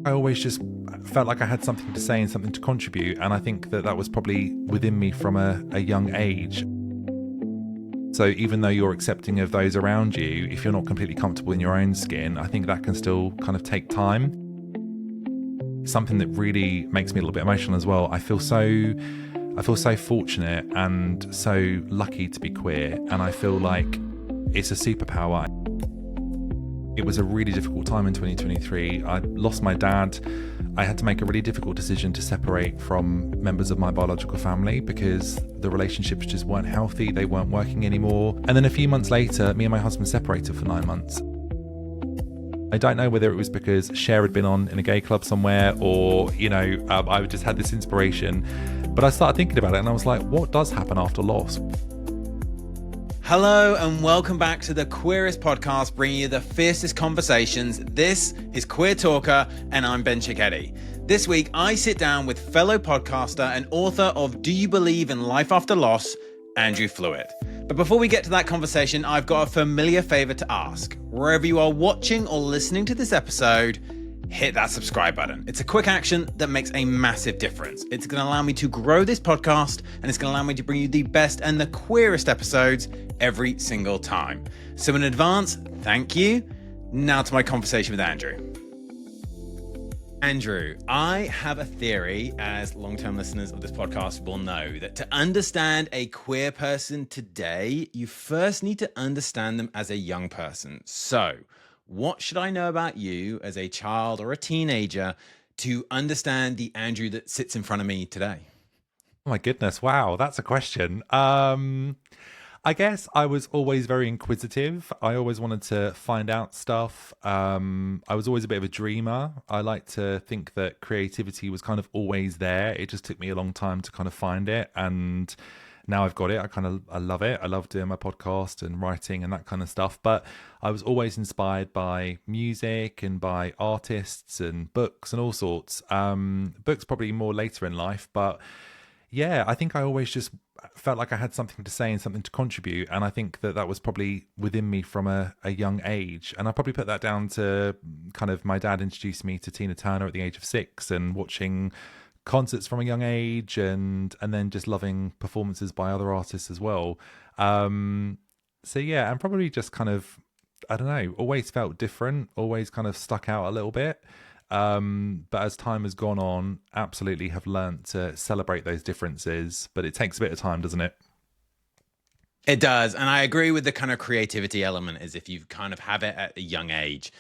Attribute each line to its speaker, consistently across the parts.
Speaker 1: I always just felt like I had something to say and something to contribute, and I think that that was probably within me from a young age. So even though you're accepting of those around you, if you're not completely comfortable in your own skin, I think that can still kind of take time. Something that really makes me a little bit emotional as well. I feel so fortunate and so lucky to be queer, and I feel like it's a superpower. It was a really difficult time in 2023. I lost my dad. I had to make a really difficult decision to separate from members of my biological family because the relationships just weren't healthy. They weren't working anymore. And then a few months later, me and my husband separated for 9 months. I don't know whether it was because Cher had been on in a gay club somewhere or, I just had this inspiration. But I started thinking about it and I was like, what does happen after loss?
Speaker 2: Hello and welcome back to the Queerest podcast, bringing you the fiercest conversations. This is Queer Talker and I'm Ben Cicchetti. This week, I sit down with fellow podcaster and author of Do You Believe in Life After Loss, Andrew Flewitt. But before we get to that conversation, I've got a familiar favor to ask. Wherever you are watching or listening to this episode, hit that subscribe button. It's a quick action that makes a massive difference. It's going to allow me to grow this podcast and it's going to allow me to bring you the best and the queerest episodes every single time. So in advance, thank you. Now to my conversation with Andrew. Andrew, I have a theory, as long-term listeners of this podcast will know, that to understand a queer person today, you first need to understand them as a young person. So, what should I know about you as a child or a teenager to understand the Andrew that sits in front of me today?
Speaker 1: Oh my goodness, wow, that's a question. I guess I was always very inquisitive. I always wanted to find out stuff. I was always a bit of a dreamer. I like to think that creativity was kind of always there. It just took me a long time to kind of find it. And now I've got it. I love it. I love doing my podcast and writing and that kind of stuff. But I was always inspired by music and by artists and books and all sorts. Books probably more later in life, but yeah, I think I always just felt like I had something to say and something to contribute. And I think that that was probably within me from a young age. And I probably put that down to kind of my dad introduced me to Tina Turner at the age of 6 and watching concerts from a young age and then just loving performances by other artists as well. So yeah, and probably just kind of, I don't know, always felt different, always kind of stuck out a little bit. But as time has gone on, absolutely have learnt to celebrate those differences, but it takes a bit of time, doesn't it?
Speaker 2: It does. And I agree with the kind of creativity element is if you kind of have it at a young age,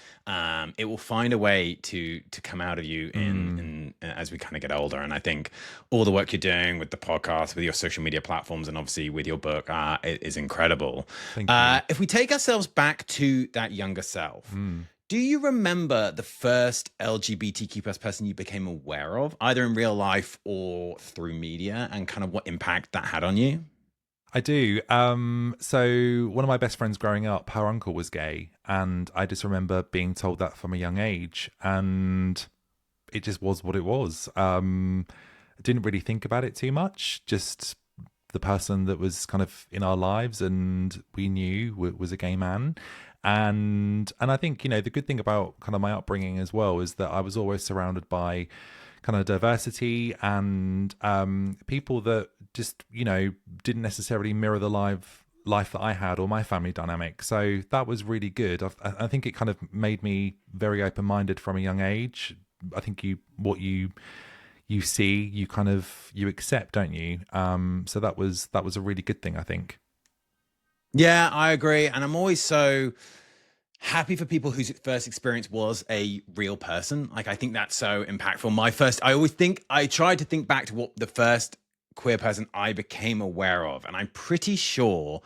Speaker 2: it will find a way to come out of you in as we kind of get older. And I think all the work you're doing with the podcast, with your social media platforms, and obviously with your book is incredible.
Speaker 1: Thank you.
Speaker 2: If we take ourselves back to that younger self, do you remember the first LGBTQ plus person you became aware of, either in real life or through media, and kind of what impact that had on you?
Speaker 1: I do. So one of my best friends growing up, her uncle was gay, and I just remember being told that from a young age, and it just was what it was. I didn't really think about it too much, just the person that was kind of in our lives and we knew was a gay man. And I think, the good thing about kind of my upbringing as well is that I was always surrounded by kind of diversity and people that just, didn't necessarily mirror the life that I had or my family dynamic. So that was really good. I think it kind of made me very open-minded from a young age. I think what you see, you accept, don't you? So that was a really good thing, I think.
Speaker 2: Yeah, I agree. And I'm always so happy for people whose first experience was a real person. Like, I think that's so impactful. I tried to think back to what the first queer person I became aware of. And I'm pretty sure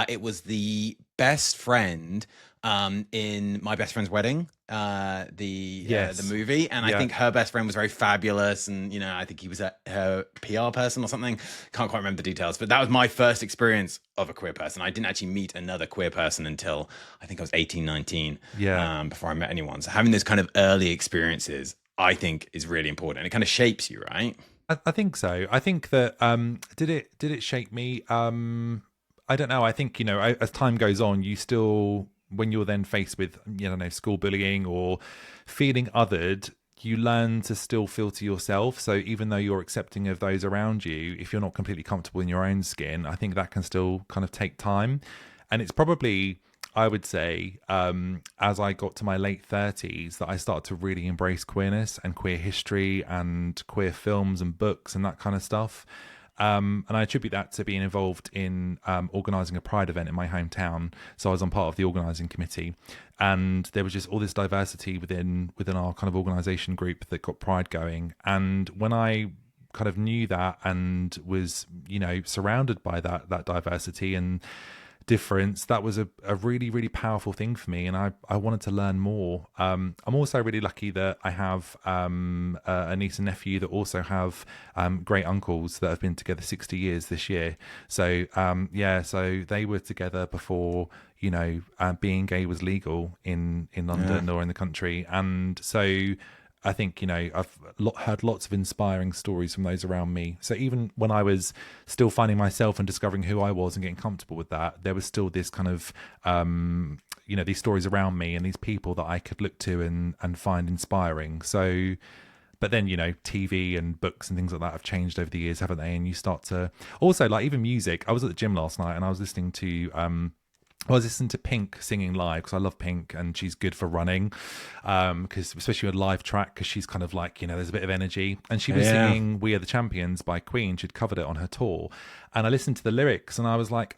Speaker 2: it was the best friend in My Best Friend's Wedding, the movie. And I think her best friend was very fabulous. And, I think he was her PR person or something. Can't quite remember the details. But that was my first experience of a queer person. I didn't actually meet another queer person until I think I was 18, 19 before I met anyone. So having those kind of early experiences, I think, is really important. It kind of shapes you, right?
Speaker 1: I think so. I think that did it shape me? I don't know. I think, as time goes on, you still, when you're then faced with, school bullying or feeling othered, you learn to still filter yourself. So even though you're accepting of those around you, if you're not completely comfortable in your own skin, I think that can still kind of take time. And it's probably, I would say, as I got to my late 30s, that I started to really embrace queerness and queer history and queer films and books and that kind of stuff. And I attribute that to being involved in organising a Pride event in my hometown. So I was on part of the organising committee, and there was just all this diversity within our kind of organisation group that got Pride going. And when I kind of knew that and was, you know, surrounded by that diversity and difference, that was a really, really powerful thing for me, and I wanted to learn more. I'm also really lucky that I have a niece and nephew that also have great uncles that have been together 60 years this year. So so they were together before, you know, being gay was legal in London or in the country. And so I think, you know, I've heard lots of inspiring stories from those around me. So even when I was still finding myself and discovering who I was and getting comfortable with that, there was still this kind of, you know, these stories around me and these people that I could look to and find inspiring. So, but then, you know, TV and books and things like that have changed over the years, haven't they? And you start to also, like, even music. I was at the gym last night and I was listening to Pink singing live, because I love Pink and she's good for running, because especially a live track, because she's kind of like, you know, there's a bit of energy. And she was singing We Are the Champions by Queen. She'd covered it on her tour, and I listened to the lyrics and I was like,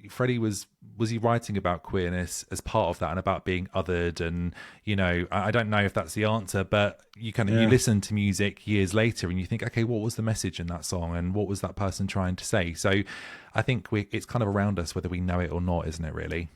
Speaker 1: Freddie was he writing about queerness as part of that and about being othered? And, you know, I don't know if that's the answer, but you you listen to music years later and you think, okay, what was the message in that song and what was that person trying to say? So I think it's kind of around us whether we know it or not, isn't it, really?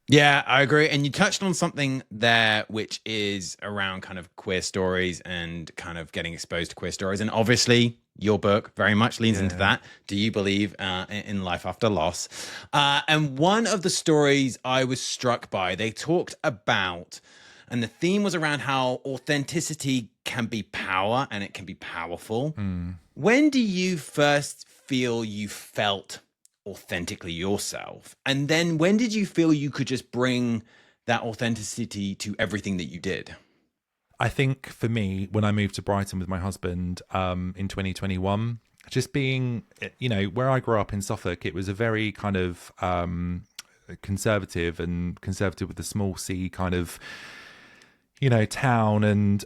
Speaker 2: Yeah, I agree. And you touched on something there, which is around kind of queer stories and kind of getting exposed to queer stories. And obviously, your book very much leans into that. Do you believe in life after loss? And one of the stories I was struck by, they talked about, and the theme was around how authenticity can be power and it can be powerful. When do you first feel you felt authentically yourself? And then when did you feel you could just bring that authenticity to everything that you did?
Speaker 1: I think for me, when I moved to Brighton with my husband in 2021, just being, you know, where I grew up in Suffolk, it was a very kind of conservative with the small c kind of, you know, town. And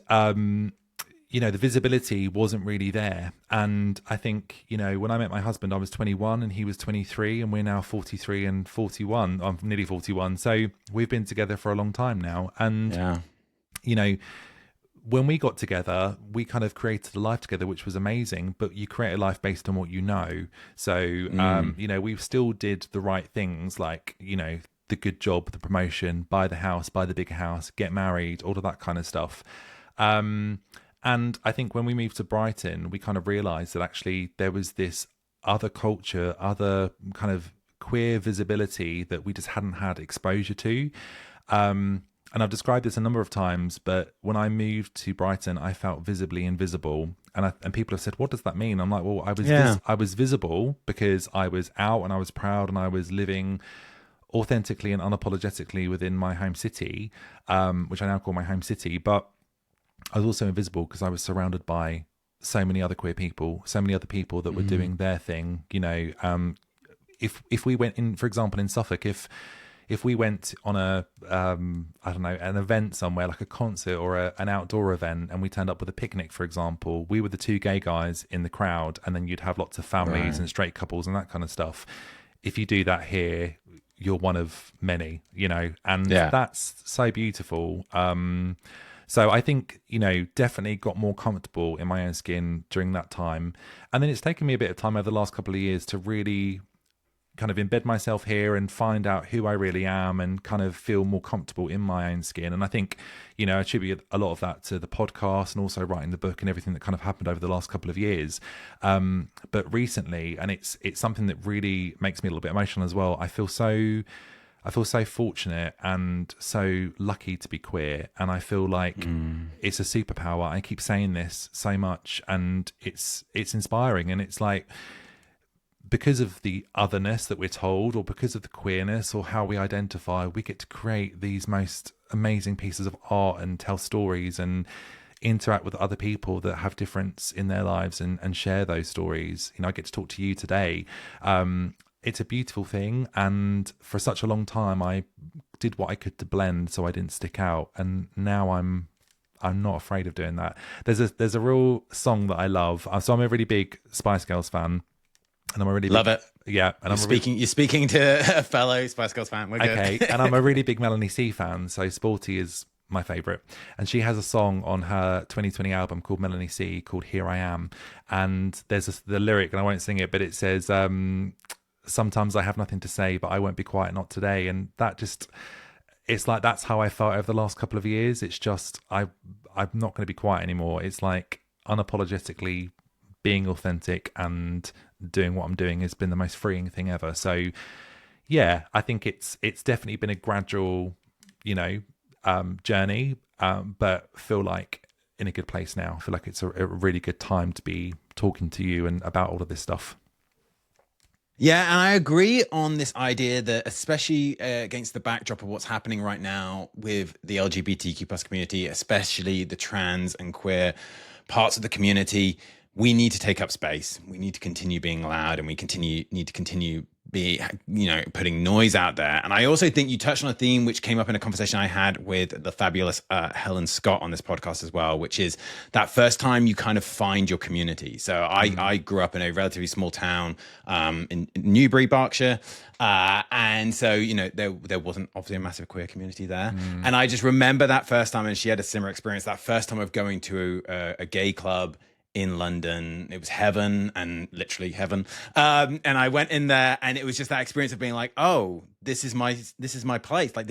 Speaker 1: you know, the visibility wasn't really there. And I think, you know, when I met my husband, I was 21 and he was 23, and we're now 43 and 41. I'm nearly 41. So we've been together for a long time now. And, you know, when we got together, we kind of created a life together, which was amazing, but you create a life based on what you know. So, you know, we still did the right things, like, you know, the good job, the promotion, buy the house, buy the bigger house, get married, all of that kind of stuff. And I think when we moved to Brighton, we kind of realised that actually there was this other culture, other kind of queer visibility that we just hadn't had exposure to. And I've described this a number of times, but when I moved to Brighton, I felt visibly invisible. And people have said, what does that mean? I'm like, well, I was visible because I was out and I was proud and I was living authentically and unapologetically within my home city, which I now call my home city. But I was also invisible because I was surrounded by so many other queer people, so many other people that were doing their thing. You know, if we went in, for example, in Suffolk, if we went on I don't know, an event somewhere, like a concert or an outdoor event, and we turned up with a picnic, for example, we were the two gay guys in the crowd, and then you'd have lots of families and straight couples and that kind of stuff. If you do that here, you're one of many, you know, and that's so beautiful. So I think, you know, definitely got more comfortable in my own skin during that time. And then it's taken me a bit of time over the last couple of years to really kind of embed myself here and find out who I really am and kind of feel more comfortable in my own skin. And I think, you know, I attribute a lot of that to the podcast and also writing the book and everything that kind of happened over the last couple of years. But recently, and it's something that really makes me a little bit emotional as well, I feel so fortunate and so lucky to be queer, and I feel like it's a superpower. I keep saying this so much, and it's inspiring, and it's like, because of the otherness that we're told, or because of the queerness or how we identify, we get to create these most amazing pieces of art and tell stories. And interact with other people that have difference in their lives and share those stories. I get to talk to you today. It's a beautiful thing, and for such a long time I did what I could to blend so I didn't stick out, and now I'm not afraid of doing that. There's a real song that I love. So I'm a really big Spice Girls fan, and I'm a really
Speaker 2: love it.
Speaker 1: Yeah, and
Speaker 2: you're speaking to a fellow Spice Girls fan. We're good.
Speaker 1: Okay, and I'm a really big Melanie C fan. So Sporty is my favorite, and she has a song on her 2020 album called Melanie C called Here I Am, and there's the lyric, and I won't sing it, but it says, sometimes I have nothing to say, but I won't be quiet, not today. And that just, it's like, that's how I felt over the last couple of years. It's just, I'm not going to be quiet anymore. It's like unapologetically being authentic and doing what I'm doing has been the most freeing thing ever. So yeah, I think it's definitely been a gradual, journey, but feel like in a good place now. I feel like it's a really good time to be talking to you and about all of this stuff.
Speaker 2: Yeah, and I agree on this idea that, especially against the backdrop of what's happening right now with the LGBTQ plus community, especially the trans and queer parts of the community, we need to take up space. We need to continue being loud, and we need to continue putting noise out there. And I also think you touched on a theme which came up in a conversation I had with the fabulous Helen Scott on this podcast as well, which is that first time you kind of find your community. So I grew up in a relatively small town in Newbury, Berkshire. And so, there wasn't obviously a massive queer community there. And I just remember that first time, and she had a similar experience, that first time of going to a gay club in London. It was heaven, and literally heaven. And I went in there, and it was just that experience of being like, oh, this is my place. Like,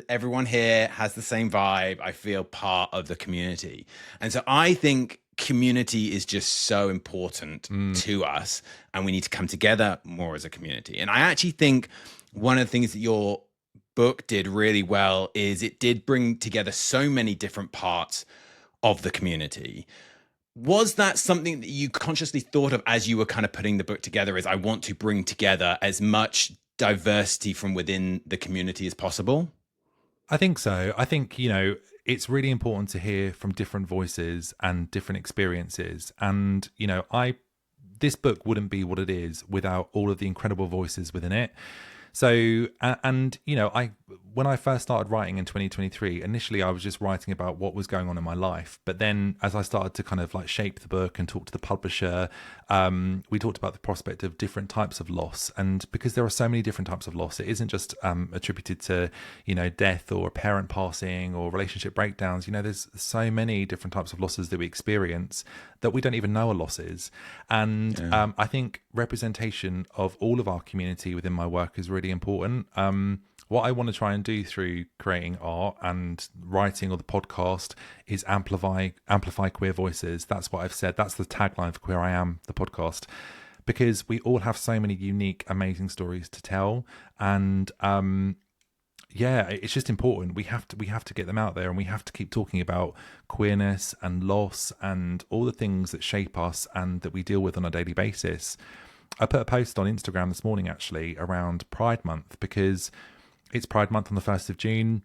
Speaker 2: everyone here has the same vibe. I feel part of the community. And so I think community is just so important to us, and we need to come together more as a community. And I actually think one of the things that your book did really well is it did bring together so many different parts of the community. Was that something that you consciously thought of as you were kind of putting the book together, is I want to bring together as much diversity from within the community as possible?
Speaker 1: I think so. I think, it's really important to hear from different voices and different experiences. And, this book wouldn't be what it is without all of the incredible voices within it. So, and when I first started writing in 2023, initially I was just writing about what was going on in my life. But then as I started to kind of like shape the book and talk to the publisher, we talked about the prospect of different types of loss. And because there are so many different types of loss, it isn't just attributed to, death or a parent passing or relationship breakdowns. There's so many different types of losses that we experience that we don't even know are losses. And I think representation of all of our community within my work is really important. What I want to try and do through creating art and writing or the podcast is amplify queer voices. That's what I've said. That's the tagline for Queer I Am, the podcast, because we all have so many unique, amazing stories to tell. And it's just important. We have to get them out there, and we have to keep talking about queerness and loss and all the things that shape us and that we deal with on a daily basis. I put a post on Instagram this morning actually around Pride Month, because it's Pride Month on the 1st of June.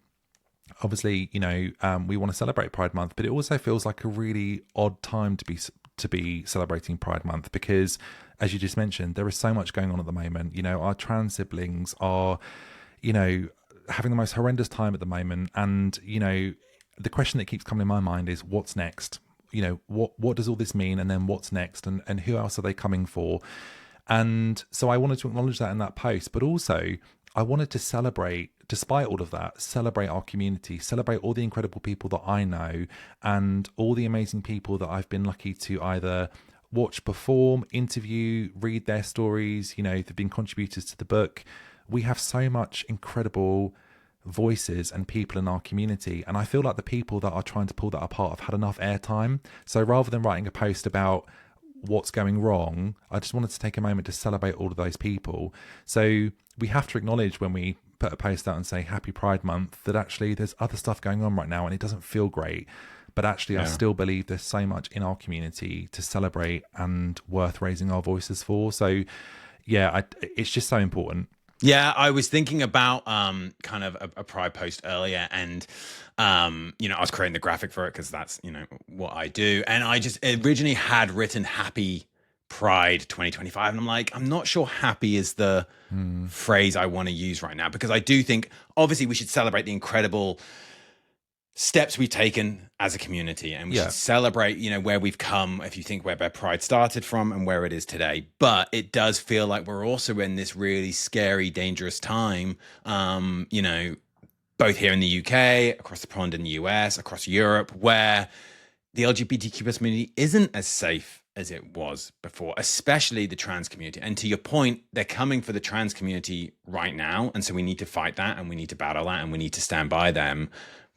Speaker 1: Obviously, we want to celebrate Pride Month, but it also feels like a really odd time to be celebrating Pride Month, because as you just mentioned, there is so much going on at the moment. Our trans siblings are, having the most horrendous time at the moment. And, the question that keeps coming in my mind is what's next? What does all this mean? And then what's next? And who else are they coming for? And so I wanted to acknowledge that in that post, but also I wanted to celebrate, despite all of that, celebrate our community, celebrate all the incredible people that I know and all the amazing people that I've been lucky to either watch perform, interview, read their stories. They've been contributors to the book. We have so much incredible voices and people in our community, and I feel like the people that are trying to pull that apart have had enough airtime. So rather than writing a post about what's going wrong, I just wanted to take a moment to celebrate all of those people. So we have to acknowledge when we put a post out and say Happy Pride Month that actually there's other stuff going on right now and it doesn't feel great, but actually I still believe there's so much in our community to celebrate and worth raising our voices for. So it's just so important.
Speaker 2: Yeah, I was thinking about kind of a Pride post earlier, and I was creating the graphic for it because that's what I do, and I just originally had written Happy Pride 2025, and I'm like, I'm not sure happy is the
Speaker 1: Mm.
Speaker 2: phrase I want to use right now, because I do think obviously we should celebrate the incredible steps we've taken as a community, and we should
Speaker 1: Yeah.
Speaker 2: celebrate where we've come, if you think where Pride started from and where it is today. But it does feel like we're also in this really scary, dangerous time, both here in the UK, across the pond in the US, across Europe, where the LGBTQ plus community isn't as safe as it was before, especially the trans community. And to your point, they're coming for the trans community right now, and so we need to fight that, and we need to battle that, and we need to stand by them.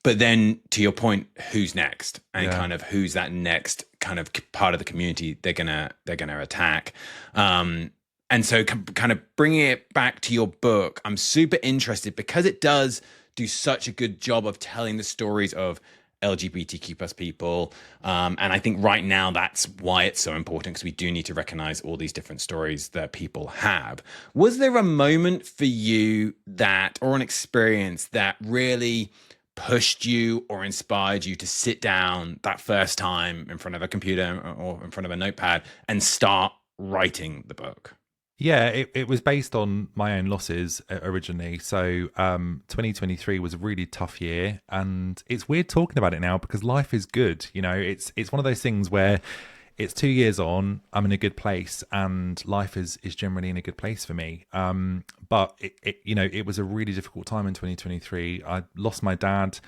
Speaker 2: But then, to your point, who's next, and
Speaker 1: Yeah.
Speaker 2: kind of who's that next kind of part of the community they're gonna attack. And so, kind of bringing it back to your book, I'm super interested because it does do such a good job of telling the stories of LGBTQ plus people. And I think right now that's why it's so important, because we do need to recognize all these different stories that people have. Was there a moment for you that, or an experience that really pushed you or inspired you to sit down that first time in front of a computer or in front of a notepad and start writing the book?
Speaker 1: Yeah, it was based on my own losses originally. So 2023 was a really tough year, and it's weird talking about it now because life is good. It's one of those things where it's 2 years on, I'm in a good place, and life is generally in a good place for me. But it was a really difficult time in 2023. I lost my dad.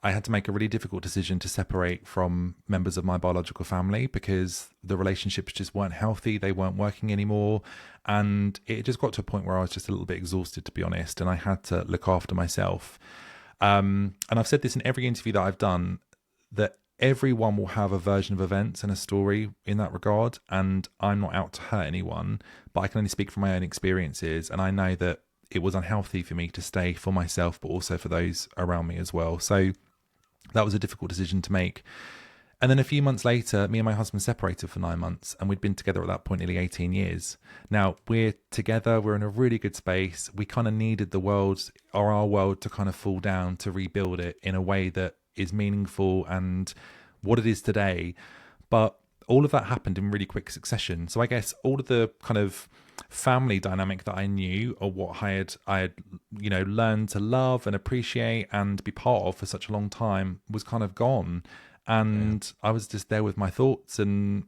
Speaker 1: I had to make a really difficult decision to separate from members of my biological family because the relationships just weren't healthy. They weren't working anymore. And it just got to a point where I was just a little bit exhausted, to be honest. And I had to look after myself. And I've said this in every interview that I've done, that everyone will have a version of events and a story in that regard. And I'm not out to hurt anyone, but I can only speak from my own experiences. And I know that it was unhealthy for me to stay for myself, but also for those around me as well. So that was a difficult decision to make. And then a few months later, me and my husband separated for 9 months, and we'd been together at that point nearly 18 years. Now we're together, we're in a really good space. We kind of needed the world, or our world, to kind of fall down to rebuild it in a way that is meaningful and what it is today. But all of that happened in really quick succession. So I guess all of the kind of family dynamic that I knew, or what I had learned to love and appreciate and be part of for such a long time, was kind of gone. And I was just there with my thoughts, and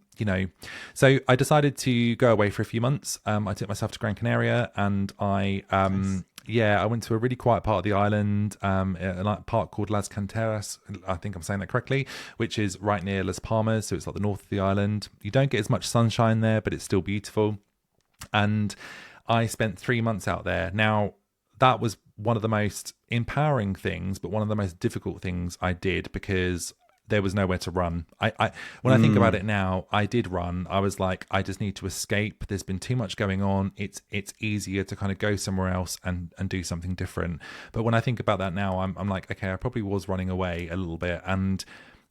Speaker 1: so I decided to go away for a few months. I took myself to Gran Canaria, and I went to a really quiet part of the island, a park called Las Canteras. I think I'm saying that correctly, which is right near Las Palmas. So it's like the north of the island. You don't get as much sunshine there, but it's still beautiful. And I spent 3 months out there. Now, that was one of the most empowering things, but one of the most difficult things I did, because there was nowhere to run. When I think about it now, I did run. I was like, I just need to escape. There's been too much going on. It's easier to kind of go somewhere else and do something different. But when I think about that now, I'm like, okay, I probably was running away a little bit, and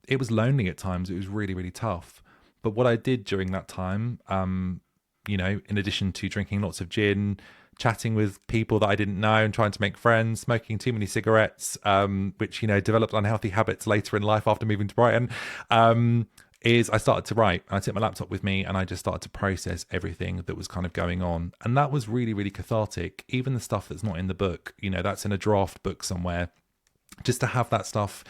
Speaker 1: it was lonely at times. It was really, really tough. But what I did during that time, in addition to drinking lots of gin, chatting with people that I didn't know and trying to make friends, smoking too many cigarettes, which, developed unhealthy habits later in life after moving to Brighton, is I started to write. I took my laptop with me and I just started to process everything that was kind of going on. And that was really, really cathartic. Even the stuff that's not in the book, that's in a draft book somewhere. Just to have that stuff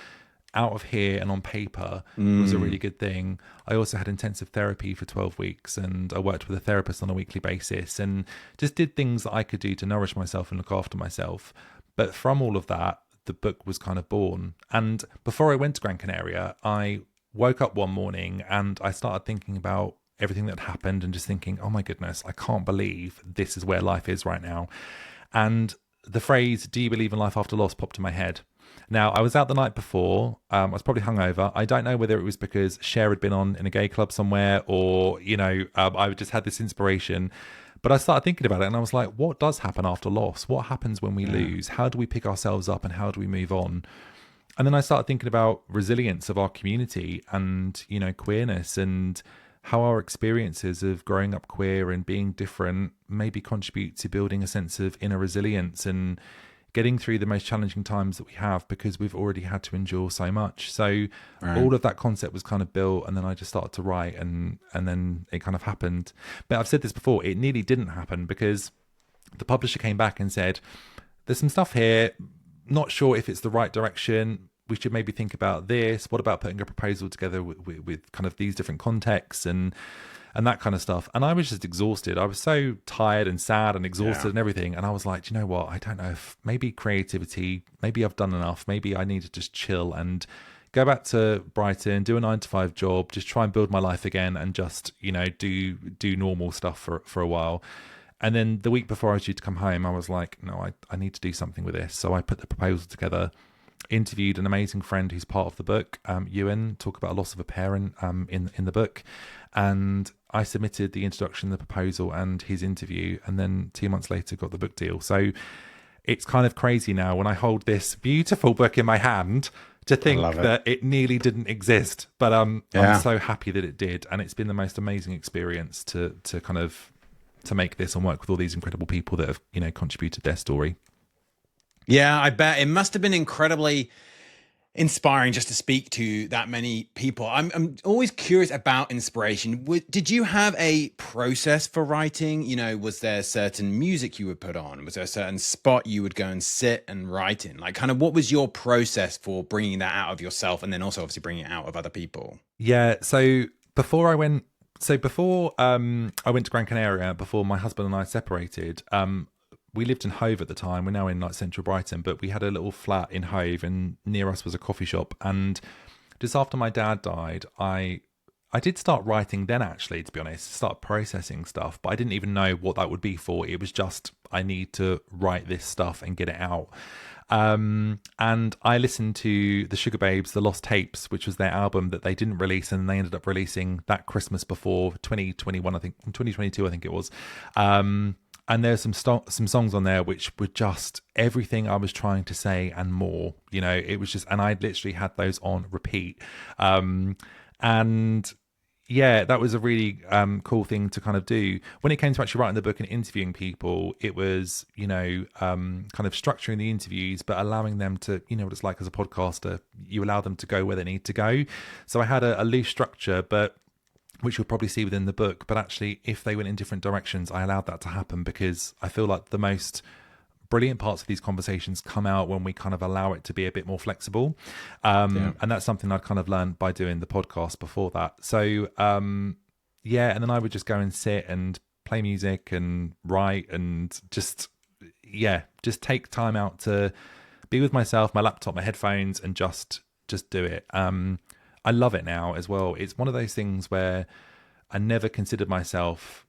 Speaker 1: out of here and on paper was a really good thing. I also had intensive therapy for 12 weeks, and I worked with a therapist on a weekly basis, and just did things that I could do to nourish myself and look after myself. But from all of that, the book was kind of born. And before I went to Gran Canaria, I woke up one morning and I started thinking about everything that happened, and just thinking, oh my goodness, I can't believe this is where life is right now. And the phrase, "Do you believe in life after loss?" popped in my head. Now, I was out the night before. I was probably hungover. I don't know whether it was because Cher had been on in a gay club somewhere, or, I just had this inspiration. But I started thinking about it, and I was like, what does happen after loss? What happens when we lose? How do we pick ourselves up, and how do we move on? And then I started thinking about resilience of our community, and, queerness, and how our experiences of growing up queer and being different maybe contribute to building a sense of inner resilience and getting through the most challenging times that we have, because we've already had to endure so much. So all of that concept was kind of built, and then I just started to write, and then it kind of happened. But I've said this before, it nearly didn't happen, because the publisher came back and said, there's some stuff here, not sure if it's the right direction, we should maybe think about this. What about putting a proposal together with kind of these different contexts and that kind of stuff? And I was just exhausted. I was so tired and sad and exhausted and everything. And I was like, do you know what? I don't know if maybe creativity, maybe I've done enough. Maybe I need to just chill and go back to Brighton, do a 9-to-5 job, just try and build my life again, and just, you know, do normal stuff for a while. And then the week before I was due to come home, I was like, no, I need to do something with this. So I put the proposal together, interviewed an amazing friend who's part of the book, Ewan, talk about a loss of a parent in the book. And I submitted the introduction, the proposal, and his interview. And then 2 months later, got the book deal. So it's kind of crazy now when I hold this beautiful book in my hand to think that it nearly didn't exist. But I'm so happy that it did. And it's been the most amazing experience to kind of to make this and work with all these incredible people that have, you know, contributed their story.
Speaker 2: Yeah, I bet it must have been incredibly inspiring just to speak to that many people. I'm always curious about inspiration. Did you have a process for writing? You know, was there certain music you would put on? Was there a certain spot you would go and sit and write in? Like, kind of, what was your process for bringing that out of yourself, and then also obviously bringing it out of other people?
Speaker 1: Yeah, so before I went to Gran Canaria, before my husband and I separated, we lived in Hove at the time. We're now in like central Brighton, but we had a little flat in Hove, and near us was a coffee shop. And just after my dad died, I did start writing then, actually, to be honest, start processing stuff, but I didn't even know what that would be for. It was just, I need to write this stuff and get it out. And I listened to the Sugar Babes, The Lost Tapes, which was their album that they didn't release, and they ended up releasing that Christmas before 2021, I think, 2022, I think it was. And there's some songs on there which were just everything I was trying to say and more. You know, it was just, and I literally had those on repeat. And yeah, that was a really cool thing to kind of do. When it came to actually writing the book and interviewing people, it was, you know, kind of structuring the interviews, but allowing them to, you know what it's like as a podcaster, you allow them to go where they need to go. So I had a loose structure, but which you'll probably see within the book. But actually, if they went in different directions, I allowed that to happen, because I feel like the most brilliant parts of these conversations come out when we kind of allow it to be a bit more flexible. And that's something I'd kind of learned by doing the podcast before that. So, and then I would just go and sit and play music and write and just take time out to be with myself, my laptop, my headphones, and just do it. I love it now as well. It's one of those things where I never considered myself.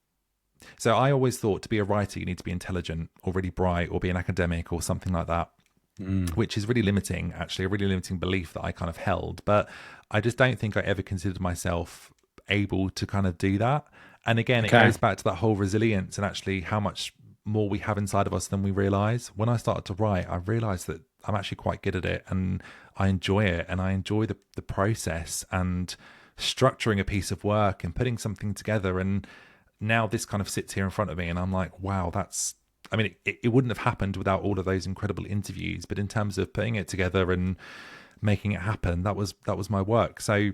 Speaker 1: So I always thought to be a writer, you need to be intelligent or really bright or be an academic or something like that, which is really limiting, actually, a really limiting belief that I kind of held. But I just don't think I ever considered myself able to kind of do that. And again, it goes back to that whole resilience and actually how much more we have inside of us than we realize. When I started to write, I realized that I'm actually quite good at it, and I enjoy it, and I enjoy the process and structuring a piece of work and putting something together. And now this kind of sits here in front of me, and I'm like, wow, it wouldn't have happened without all of those incredible interviews. But in terms of putting it together and making it happen, that was my work. So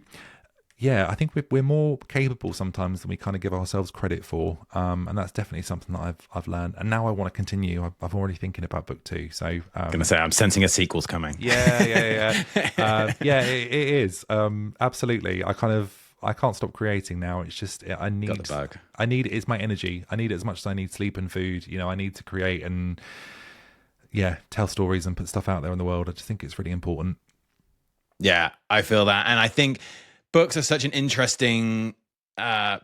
Speaker 1: yeah, I think we're more capable sometimes than we kind of give ourselves credit for, and that's definitely something that I've learned. And now I want to continue. I'm already thinking about book 2. So I'm
Speaker 2: gonna say I'm sensing a sequel's coming.
Speaker 1: Yeah. It is absolutely. I can't stop creating now. It's just I need it. It's my energy. I need it as much as I need sleep and food. You know, I need to create and tell stories and put stuff out there in the world. I just think it's really important.
Speaker 2: Yeah, I feel that, and I think books are such an interesting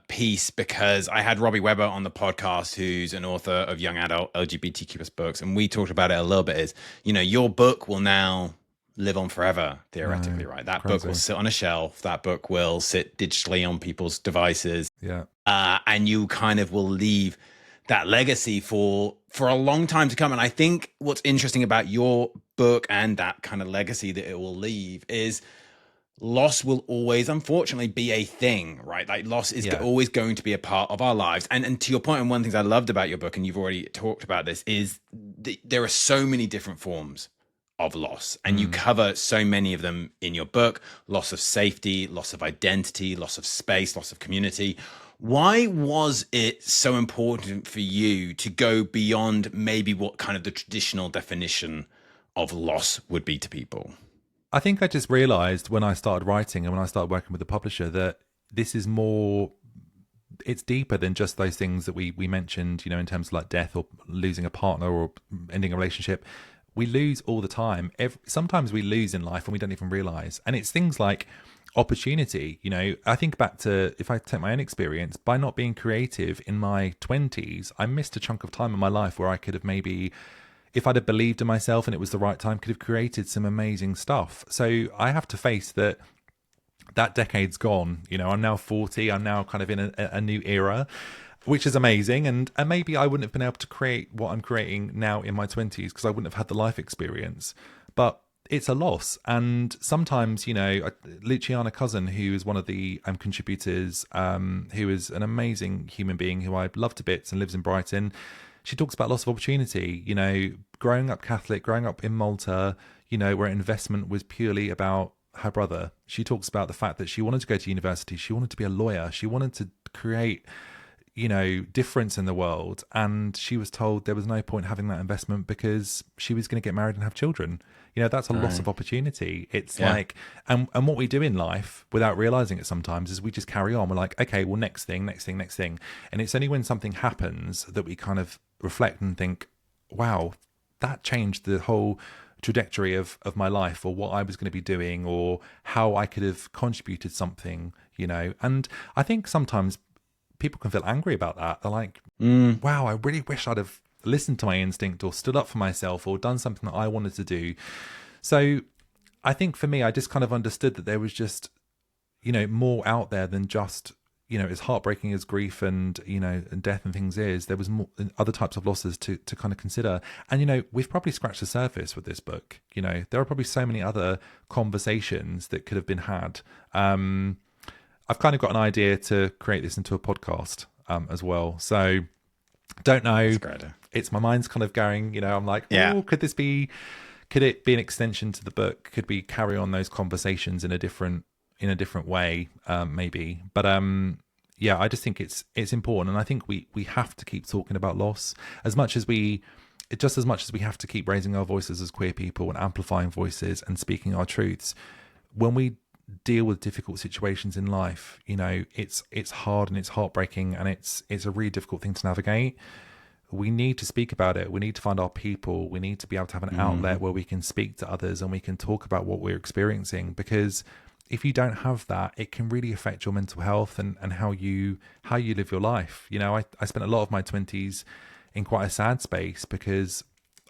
Speaker 2: piece, because I had Robbie Webber on the podcast, who's an author of young adult LGBTQ+ books, and we talked about it a little bit. Is, you know, your book will now live on forever, theoretically, right? That book will sit on a shelf. That book will sit digitally on people's devices.
Speaker 1: Yeah,
Speaker 2: and you kind of will leave that legacy for a long time to come. And I think what's interesting about your book and that kind of legacy that it will leave is loss will always, unfortunately, be a thing, right? Like loss is always going to be a part of our lives. And to your point, and one of the things I loved about your book, and you've already talked about this, is there are so many different forms of loss, and you cover so many of them in your book: loss of safety, loss of identity, loss of space, loss of community. Why was it so important for you to go beyond maybe what kind of the traditional definition of loss would be to people?
Speaker 1: I think I just realized when I started writing and when I started working with the publisher that this is more, it's deeper than just those things that we mentioned, in terms of like death or losing a partner or ending a relationship. We lose all the time. Sometimes we lose in life and we don't even realize. And it's things like opportunity. I think back to, if I take my own experience, by not being creative in my 20s, I missed a chunk of time in my life where I could have maybe, if I'd have believed in myself and it was the right time, could have created some amazing stuff. So I have to face that decade's gone. I'm now 40. I'm now kind of in a new era, which is amazing. And maybe I wouldn't have been able to create what I'm creating now in my 20s because I wouldn't have had the life experience. But it's a loss. And sometimes, Luciana Cousin, who is one of the contributors, who is an amazing human being who I love to bits and lives in Brighton, she talks about loss of opportunity, growing up Catholic, growing up in Malta, where investment was purely about her brother. She talks about the fact that she wanted to go to university. She wanted to be a lawyer. She wanted to create, difference in the world. And she was told there was no point having that investment because she was going to get married and have children. That's a loss of opportunity. It's like, and what we do in life without realizing it sometimes is we just carry on. We're like, okay, well, next thing. And it's only when something happens that we kind of reflect and think, wow, that changed the whole trajectory of my life, or what I was going to be doing, or how I could have contributed something, And I think sometimes people can feel angry about that. They're like, wow, I really wish I'd have listened to my instinct or stood up for myself or done something that I wanted to do. So I think for me, I just kind of understood that there was just, more out there than just, as heartbreaking as grief and, and death and things is, there was more other types of losses to kind of consider. And, we've probably scratched the surface with this book. There are probably so many other conversations that could have been had. I've kind of got an idea to create this into a podcast as well. So don't know. It's my mind's kind of going, I'm like, oh, could it be an extension to the book? Could we carry on those conversations in a different way, maybe? But I just think it's important, and I think we have to keep talking about loss as much as we have to keep raising our voices as queer people and amplifying voices and speaking our truths. When we deal with difficult situations in life, it's hard and it's heartbreaking and it's a really difficult thing to navigate. We need to speak about it. We need to find our people. We need to be able to have an outlet where we can speak to others and we can talk about what we're experiencing, because if you don't have that, it can really affect your mental health and how you live your life. I spent a lot of my 20s in quite a sad space because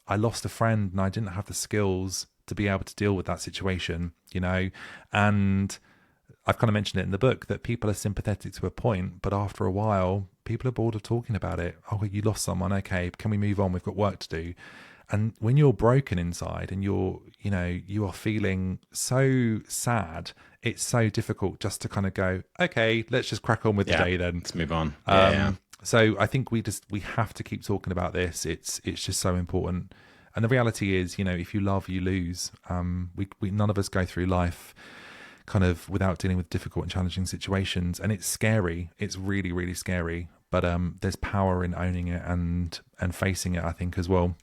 Speaker 1: I lost a friend and I didn't have the skills to be able to deal with that situation, and I've kind of mentioned it in the book that people are sympathetic to a point, but after a while, people are bored of talking about it. Oh, you lost someone. Okay, can we move on? We've got work to do. And when you're broken inside and you are feeling so sad, it's so difficult just to kind of go, okay, let's just crack on with the day then.
Speaker 2: Let's move on.
Speaker 1: So I think we have to keep talking about this. It's just so important. And the reality is, if you love, you lose. We none of us go through life kind of without dealing with difficult and challenging situations. And it's scary. It's really, really scary. But there's power in owning it and facing it, I think, as well.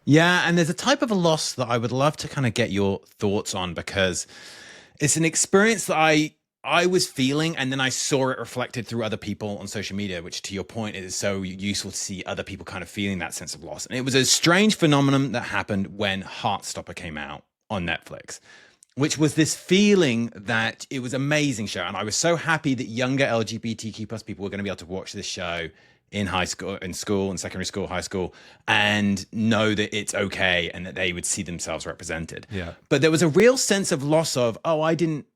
Speaker 2: Yeah, and there's a type of a loss that I would love to kind of get your thoughts on, because it's an experience that I was feeling, and then I saw it reflected through other people on social media, which, to your point, is so useful to see other people kind of feeling that sense of loss. And it was a strange phenomenon that happened when Heartstopper came out on Netflix, which was this feeling that it was an amazing show. And I was so happy that younger LGBTQ plus people were going to be able to watch this show in high school, in secondary school, high school, and know that it's okay and that they would see themselves represented.
Speaker 1: Yeah.
Speaker 2: But there was a real sense of loss of, I didn't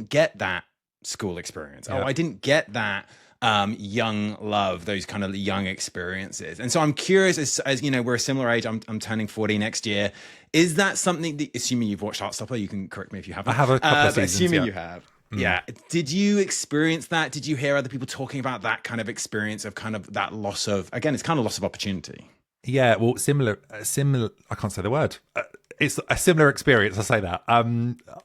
Speaker 2: get that school experience.
Speaker 1: Yeah.
Speaker 2: I didn't get that young love, those kind of young experiences. And so I'm curious, as you know, we're a similar age. I'm turning 40 next year. Is that something that, assuming you've watched Heartstopper, you can correct me if you haven't.
Speaker 1: I have a couple of
Speaker 2: but
Speaker 1: seasons.
Speaker 2: assuming
Speaker 1: Yeah.
Speaker 2: you have, yeah. Did you experience that? Did you hear other people talking about that kind of experience of kind of that loss of, again, it's kind of loss of opportunity?
Speaker 1: Yeah, well, similar. I can't say the word. It's a similar experience. I say that.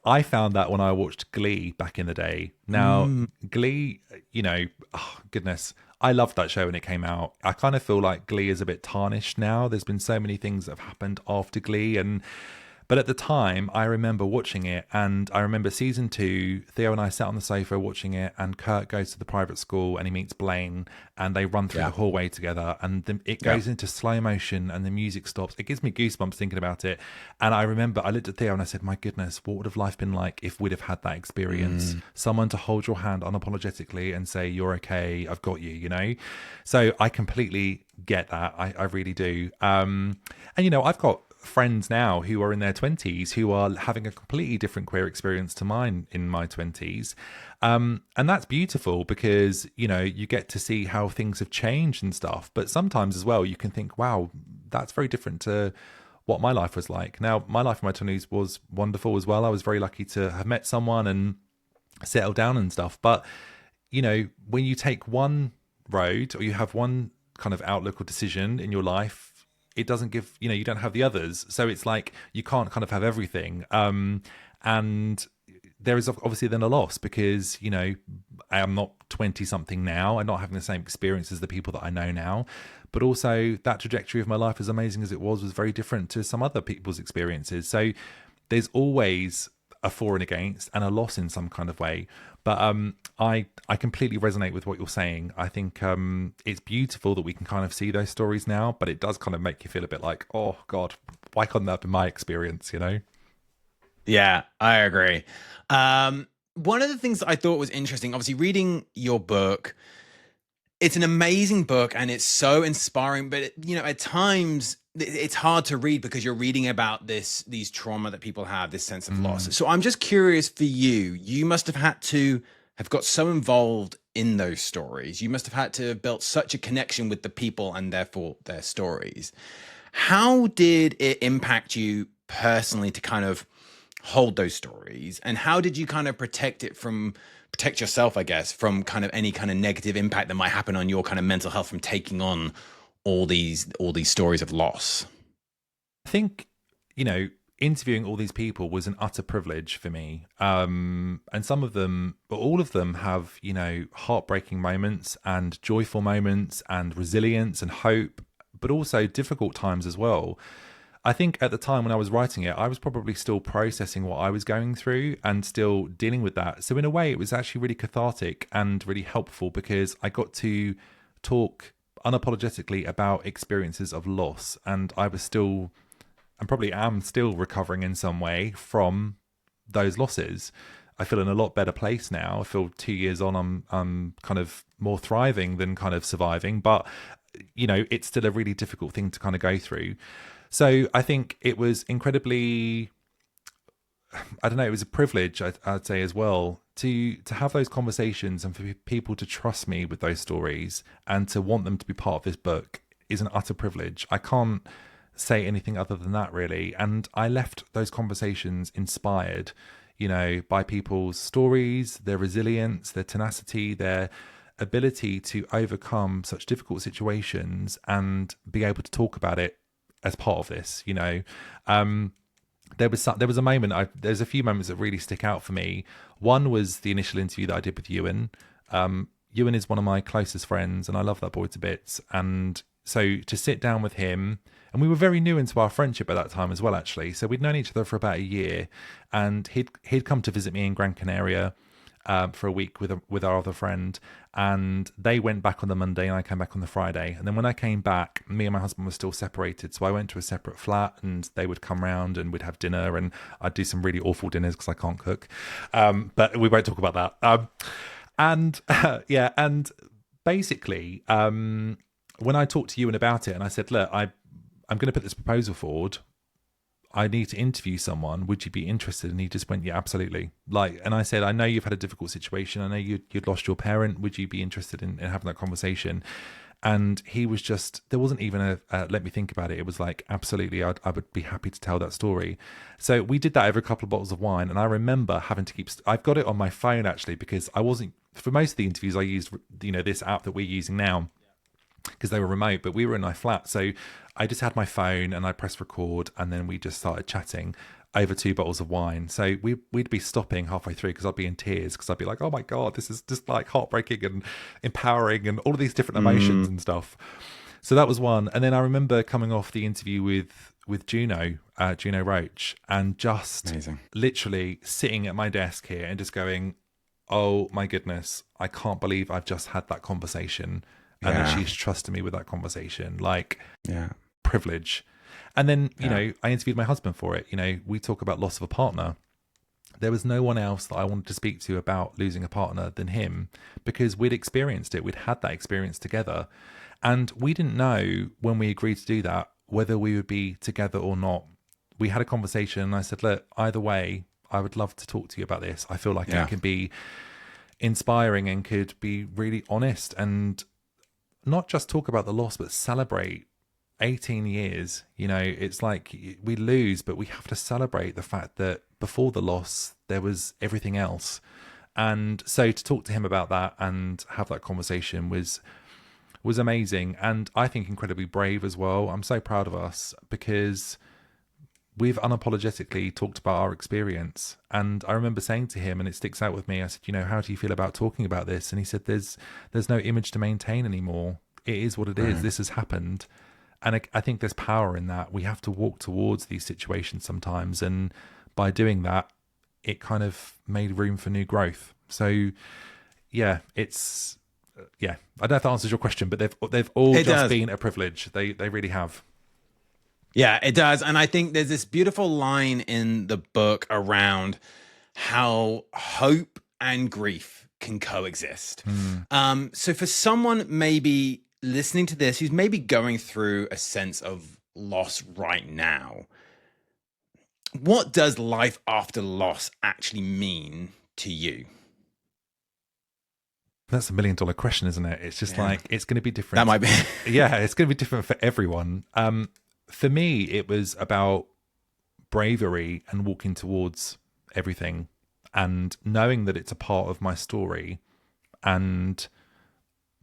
Speaker 1: I found that when I watched Glee back in the day. Now, Glee, you know, oh, goodness, I loved that show when it came out. I kind of feel like Glee is a bit tarnished now. There's been so many things that have happened after Glee, but at the time, I remember watching it, and I remember season 2, Theo and I sat on the sofa watching it, and Kurt goes to the private school and he meets Blaine, and they run through the hallway together, and it goes into slow motion, and the music stops. It gives me goosebumps thinking about it. And I remember I looked at Theo and I said, my goodness, what would have life been like if we'd have had that experience? Someone to hold your hand unapologetically and say, you're okay, I've got you, you know? So I completely get that. I really do. And, you know, I've got friends now who are in their 20s who are having a completely different queer experience to mine in my 20s, and that's beautiful because, you know, you get to see how things have changed and stuff. But sometimes as well you can think, wow, that's very different to what my life was like. Now, my life in my 20s was wonderful as well. I was very lucky to have met someone and settled down and stuff. But, you know, when you take one road or you have one kind of outlook or decision in your life, it doesn't give, you know, you don't have the others. So it's like you can't kind of have everything. And there is obviously then a loss because, you know, I am not 20 something now. I'm not having the same experience as the people that I know now. But also that trajectory of my life, as amazing as it was very different to some other people's experiences. So there's always a for and against and a loss in some kind of way. But I completely resonate with what you're saying. I think it's beautiful that we can kind of see those stories now, but it does kind of make you feel a bit like, oh God, why couldn't that be my experience, you know?
Speaker 2: Yeah, I agree. One of the things that I thought was interesting, obviously reading your book, it's an amazing book and it's so inspiring, but you know, at times it's hard to read because you're reading about these trauma that people have, this sense of loss. So I'm just curious for you, you must have had to have got so involved in those stories. You must have had to have built such a connection with the people and therefore their stories. How did it impact you personally to kind of hold those stories? And how did you kind of protect yourself, I guess, from kind of any kind of negative impact that might happen on your kind of mental health from taking on all these stories of loss?
Speaker 1: I think, you know, interviewing all these people was an utter privilege for me. And some of them, but all of them have, you know, heartbreaking moments and joyful moments and resilience and hope, but also difficult times as well. I think at the time when I was writing it, I was probably still processing what I was going through and still dealing with that. So in a way, it was actually really cathartic and really helpful because I got to talk unapologetically about experiences of loss. And I was still, and probably am still recovering in some way from those losses. I feel in a lot better place now. I feel 2 years on, I'm kind of more thriving than kind of surviving. But, you know, it's still a really difficult thing to kind of go through. So I think it was incredibly, I don't know, it was a privilege, I'd say as well, to have those conversations and for people to trust me with those stories and to want them to be part of this book is an utter privilege. I can't say anything other than that, really. And I left those conversations inspired, you know, by people's stories, their resilience, their tenacity, their ability to overcome such difficult situations and be able to talk about it as part of this, you know. There was a moment, there's a few moments that really stick out for me. One was the initial interview that I did with Ewan. Ewan is one of my closest friends and I love that boy to bits. And so to sit down with him, and we were very new into our friendship at that time as well, actually. So we'd known each other for about a year, and he'd come to visit me in Gran Canaria for a week with our other friend, and they went back on the Monday and I came back on the Friday. And then when I came back, me and my husband were still separated, so I went to a separate flat and they would come round and we'd have dinner, and I'd do some really awful dinners because I can't cook, but we won't talk about that. And basically when I talked to Ewan about it and I said, look, I'm going to put this proposal forward, I need to interview someone. Would you be interested? And he just went, yeah, absolutely. Like, and I said, I know you've had a difficult situation. I know you'd lost your parent. Would you be interested in having that conversation? And he was just, there wasn't even a let me think about it. It was like, absolutely, I would be happy to tell that story. So we did that over a couple of bottles of wine. And I remember having to keep, I've got it on my phone actually, because I wasn't, for most of the interviews I used, this app that we're using now, because they were remote, but we were in my flat. So I just had my phone and I pressed record, and then we just started chatting over 2 bottles of wine. So we'd be stopping halfway through because I'd be in tears, because I'd be like, oh my God, this is just like heartbreaking and empowering and all of these different emotions and stuff. So that was one. And then I remember coming off the interview with Juno Roach, and just
Speaker 2: Amazing.
Speaker 1: literally sitting at my desk here and just going, oh my goodness, I can't believe I've just had that conversation. And that she's trusted me with that conversation, like privilege. And then, you know, I interviewed my husband for it. You know, we talk about loss of a partner. There was no one else that I wanted to speak to about losing a partner than him, because we'd experienced it. We'd had that experience together. And we didn't know when we agreed to do that whether we would be together or not. We had a conversation and I said, look, either way, I would love to talk to you about this. I feel like it can be inspiring and could be really honest and not just talk about the loss, but celebrate 18 years. You know, it's like we lose, but we have to celebrate the fact that before the loss, there was everything else. And so to talk to him about that and have that conversation was amazing. And I think incredibly brave as well. I'm so proud of us because we've unapologetically talked about our experience. And I remember saying to him, and it sticks out with me, I said, you know, how do you feel about talking about this? And he said, there's no image to maintain anymore. It is what it is. This has happened. And I think there's power in that. We have to walk towards these situations sometimes. And by doing that, it kind of made room for new growth. So yeah, it's, I don't know if that answers your question, but they've all been a privilege. They really have.
Speaker 2: Yeah, it does. And I think there's this beautiful line in the book around how hope and grief can coexist. So for someone maybe listening to this who's maybe going through a sense of loss right now, what does life after loss actually mean to you?
Speaker 1: That's $1 million question, isn't it? It's just like, it's going to be different.
Speaker 2: That might be.
Speaker 1: Yeah, it's going to be different for everyone. For me, it was about bravery and walking towards everything and knowing that it's a part of my story and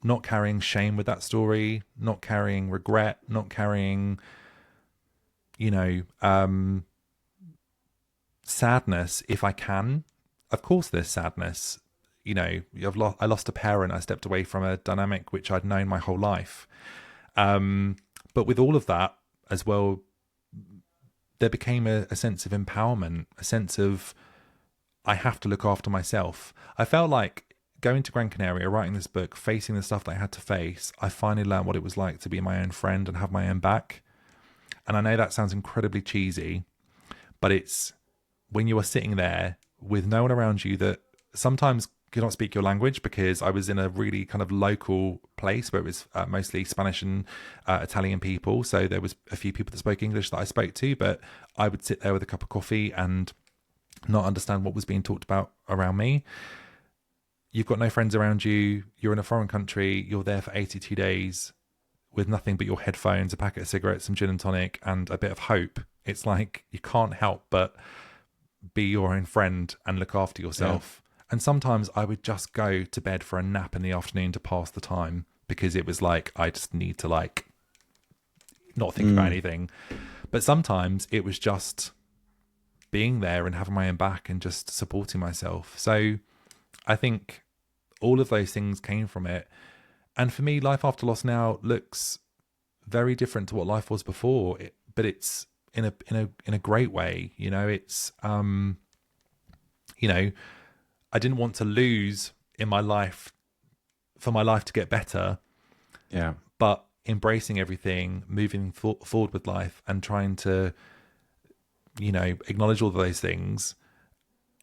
Speaker 1: not carrying shame with that story, not carrying regret, not carrying, sadness if I can. Of course, there's sadness. I lost a parent. I stepped away from a dynamic which I'd known my whole life. But with all of that as well, there became a sense of empowerment, a sense of I have to look after myself. I felt like going to Gran Canaria, writing this book, facing the stuff that I had to face, I finally learned what it was like to be my own friend and have my own back. And I know that sounds incredibly cheesy, but it's when you are sitting there with no one around you that sometimes cannot speak your language, because I was in a really kind of local place where it was mostly Spanish and Italian people. So there was a few people that spoke English that I spoke to, but I would sit there with a cup of coffee and not understand what was being talked about around me. You've got no friends around you. You're in a foreign country. You're there for 82 days with nothing but your headphones, a packet of cigarettes, some gin and tonic, and a bit of hope. It's like you can't help but be your own friend and look after yourself. And sometimes I would just go to bed for a nap in the afternoon to pass the time, because it was like, I just need to not think about anything. But sometimes it was just being there and having my own back and just supporting myself. So I think all of those things came from it. And for me, life after loss now looks very different to what life was before, but it's in a great way. It's, I didn't want to lose in my life for my life to get better.
Speaker 2: Yeah.
Speaker 1: But embracing everything, moving forward with life and trying to, acknowledge all of those things,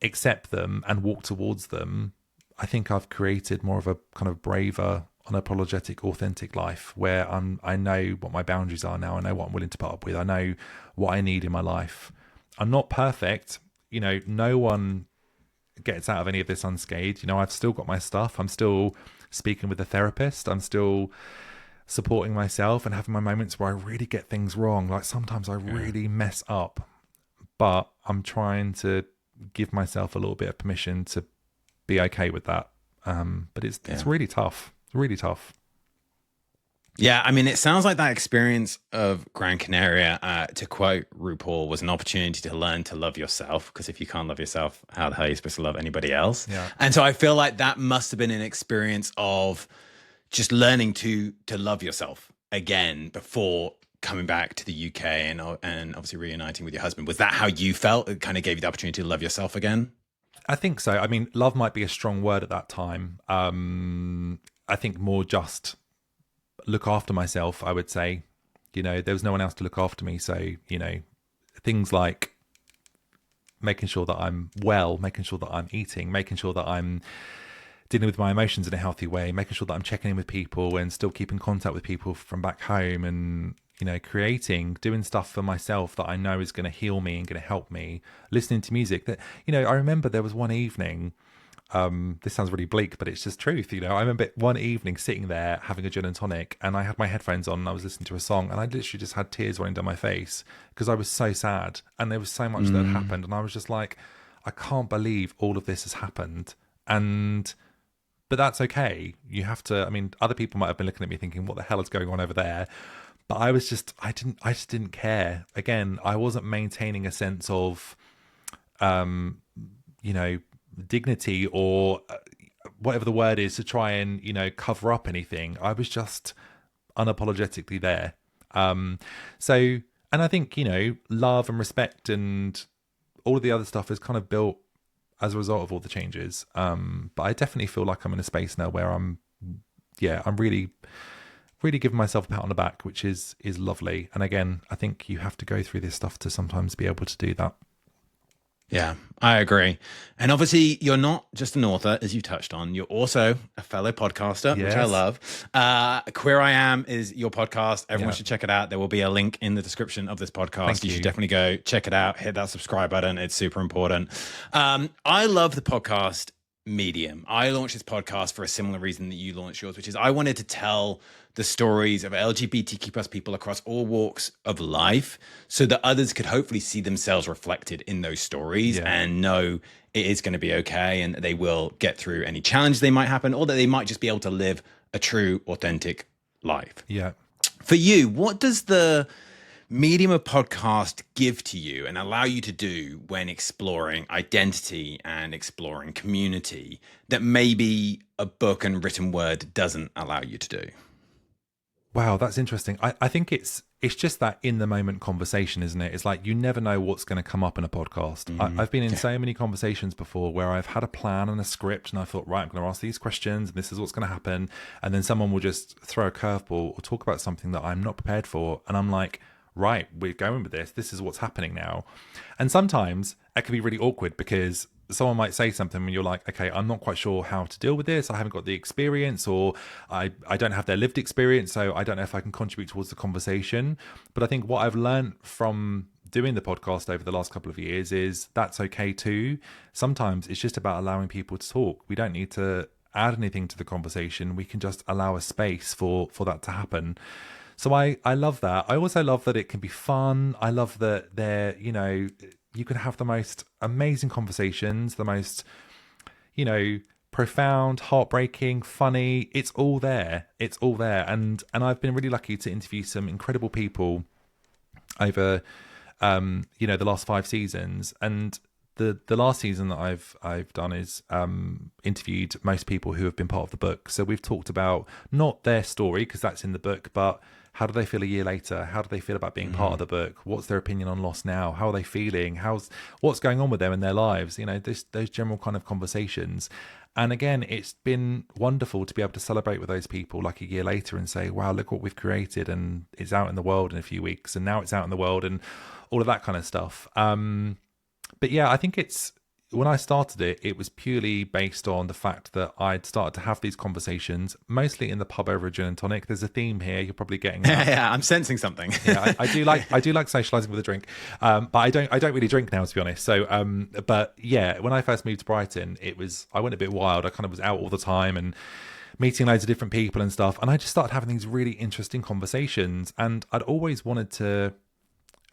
Speaker 1: accept them and walk towards them. I think I've created more of a kind of braver, unapologetic, authentic life where I know what my boundaries are now. I know what I'm willing to put up with. I know what I need in my life. I'm not perfect. You know, no one gets out of any of this unscathed. You know, I've still got my stuff. I'm still speaking with a therapist. I'm still supporting myself and having my moments where I really get things wrong. Like sometimes I really mess up, but I'm trying to give myself a little bit of permission to be okay with that. But it's really tough. Really tough.
Speaker 2: Yeah, I mean, it sounds like that experience of Gran Canaria, to quote RuPaul, was an opportunity to learn to love yourself. Because if you can't love yourself, how the hell are you supposed to love anybody else?
Speaker 1: Yeah.
Speaker 2: And so I feel like that must have been an experience of just learning to love yourself again before coming back to the UK and obviously reuniting with your husband. Was that how you felt? It kind of gave you the opportunity to love yourself again?
Speaker 1: I think so. I mean, love might be a strong word at that time. I think more just look after myself, I would say. You know, there was no one else to look after me. So, you know, things like making sure that I'm well, making sure that I'm eating, making sure that I'm dealing with my emotions in a healthy way, making sure that I'm checking in with people and still keeping contact with people from back home, and, you know, doing stuff for myself that I know is going to heal me and going to help me, listening to music that, you know, I remember there was one evening, this sounds really bleak, but it's just truth. You know, I remember one evening sitting there having a gin and tonic, and I had my headphones on and I was listening to a song, and I literally just had tears running down my face because I was so sad and there was so much that had happened, and I was just like, I can't believe all of this has happened. But that's okay. You have to, I mean, other people might have been looking at me thinking, what the hell is going on over there? But I just didn't care. Again, I wasn't maintaining a sense of, you know, dignity or whatever the word is to try and, you know, cover up anything. I was just unapologetically there. And I think, you know, love and respect and all of the other stuff is kind of built as a result of all the changes. But I definitely feel like I'm in a space now where I'm really, really giving myself a pat on the back, which is lovely. And again, I think you have to go through this stuff to sometimes be able to do that.
Speaker 2: Yeah, I agree. And obviously, you're not just an author, as you touched on. You're also a fellow podcaster, which I love. Queer I Am is your podcast. Everyone should check it out. There will be a link in the description of this podcast. You should definitely go check it out. Hit that subscribe button. It's super important. I love the podcast medium. I launched this podcast for a similar reason that you launched yours, which is I wanted to tell the stories of LGBTQ plus people across all walks of life so that others could hopefully see themselves reflected in those stories and know it is going to be okay and they will get through any challenge they might happen, or that they might just be able to live a true, authentic life.
Speaker 1: Yeah.
Speaker 2: For you, what does the medium of podcast give to you and allow you to do when exploring identity and exploring community that maybe a book and written word doesn't allow you to do?
Speaker 1: Wow, that's interesting. I think it's just that in the moment conversation, isn't it? It's like you never know what's going to come up in a podcast. I've been in so many conversations before where I've had a plan and a script and I thought, right, I'm going to ask these questions and this is what's going to happen. And then someone will just throw a curveball or talk about something that I'm not prepared for. And I'm like, right, we're going with this. This is what's happening now. And sometimes it can be really awkward because someone might say something and you're like, okay, I'm not quite sure how to deal with this. I haven't got the experience, or I don't have their lived experience, so I don't know if I can contribute towards the conversation. But I think what I've learned from doing the podcast over the last couple of years is that's okay too. Sometimes it's just about allowing people to talk. We don't need to add anything to the conversation. We can just allow a space for that to happen. So I love that. I also love that it can be fun. I love that they're, you know, you can have the most amazing conversations, the most, you know, profound, heartbreaking, funny. It's all there. It's all there. And I've been really lucky to interview some incredible people over, you know, the last 5 seasons. And the last season that I've done is interviewed most people who have been part of the book. So we've talked about not their story, because that's in the book, but how do they feel a year later? How do they feel about being part of the book? What's their opinion on loss now? How are they feeling? What's going on with them in their lives? You know, those general kind of conversations. And again, it's been wonderful to be able to celebrate with those people like a year later and say, wow, look what we've created, and it's out in the world in a few weeks, and now it's out in the world, and all of that kind of stuff. But yeah, I think it's when I started it, it was purely based on the fact that I'd started to have these conversations, mostly in the pub over a gin and tonic. There's a theme here. You're probably getting that.
Speaker 2: Yeah, I'm sensing something.
Speaker 1: Yeah, I do like socializing with a drink, but I don't really drink now, to be honest. So, but yeah, when I first moved to Brighton, I went a bit wild. I kind of was out all the time and meeting loads of different people and stuff, and I just started having these really interesting conversations. And I'd always wanted to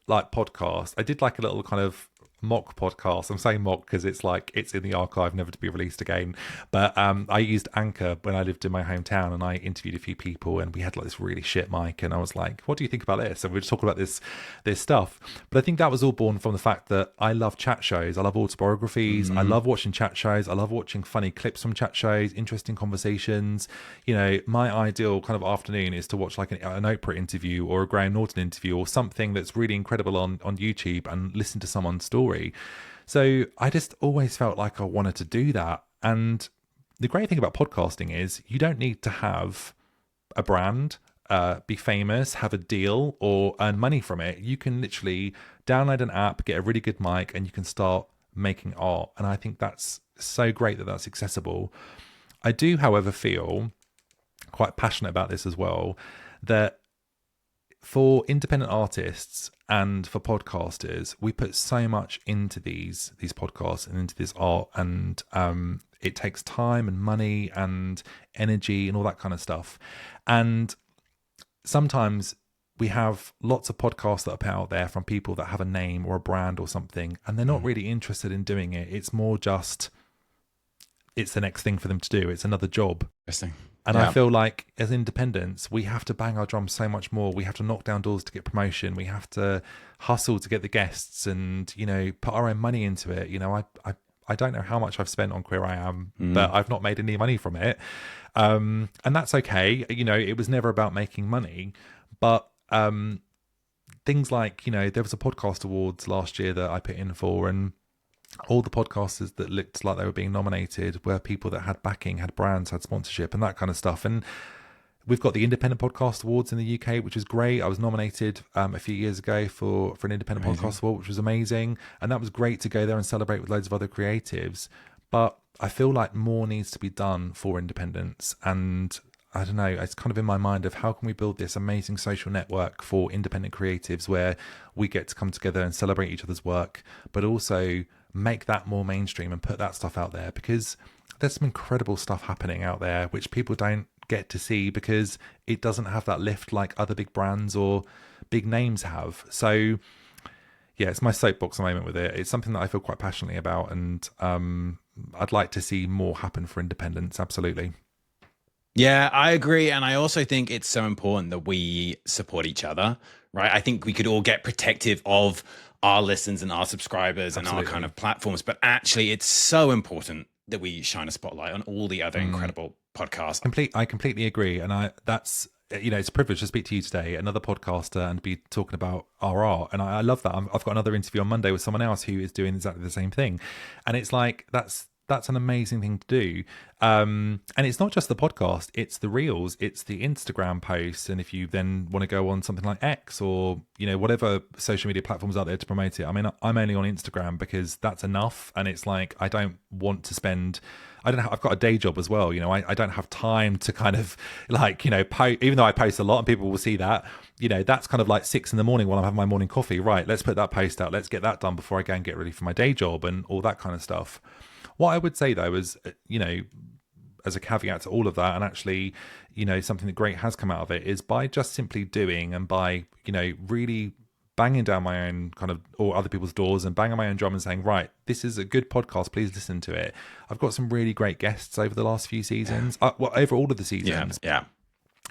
Speaker 1: like podcast. I did like a little kind of mock podcast. I'm saying mock because it's like it's in the archive, never to be released again. But I used Anchor when I lived in my hometown, and I interviewed a few people, and we had like this really shit mic, and I was like, what do you think about this? And we were just talking about this stuff. But I think that was all born from the fact that I love chat shows. I love autobiographies. I love watching chat shows. I love watching funny clips from chat shows, interesting conversations. You know, my ideal kind of afternoon is to watch like an Oprah interview or a Graham Norton interview or something that's really incredible on YouTube and listen to someone's story. So I just always felt like I wanted to do that. And the great thing about podcasting is you don't need to have a brand, be famous, have a deal, or earn money from it. You can literally download an app, get a really good mic, and you can start making art. And I think that's so great that that's accessible. I do, however, feel quite passionate about this as well, that for independent artists and for podcasters, we put so much into these podcasts and into this art, and it takes time and money and energy and all that kind of stuff. And sometimes we have lots of podcasts that are put out there from people that have a name or a brand or something, and they're not really interested in doing it. It's more just, it's the next thing for them to do. It's another job.
Speaker 2: Interesting.
Speaker 1: And I feel like as independents, we have to bang our drums so much more. We have to knock down doors to get promotion. We have to hustle to get the guests and, you know, put our own money into it. You know, I don't know how much I've spent on Queer I Am, but I've not made any money from it. And that's okay. You know, it was never about making money. But things like, you know, there was a podcast awards last year that I put in for, and all the podcasters that looked like they were being nominated were people that had backing, had brands, had sponsorship and that kind of stuff. And we've got the Independent Podcast Awards in the UK, which is great. I was nominated a few years ago for an Independent Podcast Award, which was amazing. And that was great to go there and celebrate with loads of other creatives. But I feel like more needs to be done for independents. And I don't know, it's kind of in my mind of how can we build this amazing social network for independent creatives where we get to come together and celebrate each other's work, but also make that more mainstream and put that stuff out there, because there's some incredible stuff happening out there which people don't get to see because it doesn't have that lift like other big brands or big names have. So yeah, it's my soapbox moment with it. It's something that I feel quite passionately about, and I'd like to see more happen for independents. Absolutely.
Speaker 2: Yeah, I agree. And I also think it's so important that we support each other, right? I think we could all get protective of our listens and our subscribers and our kind of platforms, but actually it's so important that we shine a spotlight on all the other incredible podcasts.
Speaker 1: I completely agree. And that's, you know, it's a privilege to speak to you today, another podcaster, and be talking about our art. And I love that. I've got another interview on Monday with someone else who is doing exactly the same thing. And it's like, that's an amazing thing to do. And it's not just the podcast, it's the reels, it's the Instagram posts. And if you then want to go on something like X or, you know, whatever social media platforms out there to promote it. I mean, I'm only on Instagram because that's enough. And it's like, I don't want to spend, I've got a day job as well. You know, I don't have time to kind of like, you know, even though I post a lot and people will see that, you know, that's kind of like 6 a.m. while I'm having my morning coffee. Right. Let's put that post out. Let's get that done before I go and get ready for my day job and all that kind of stuff. What I would say, though, is, you know, as a caveat to all of that, and actually, you know, something that great has come out of it, is by just simply doing and by, you know, really banging down my own kind of, or other people's doors and banging my own drum and saying, right, this is a good podcast, please listen to it. I've got some really great guests over the last few seasons, over all of the seasons.
Speaker 2: Yeah.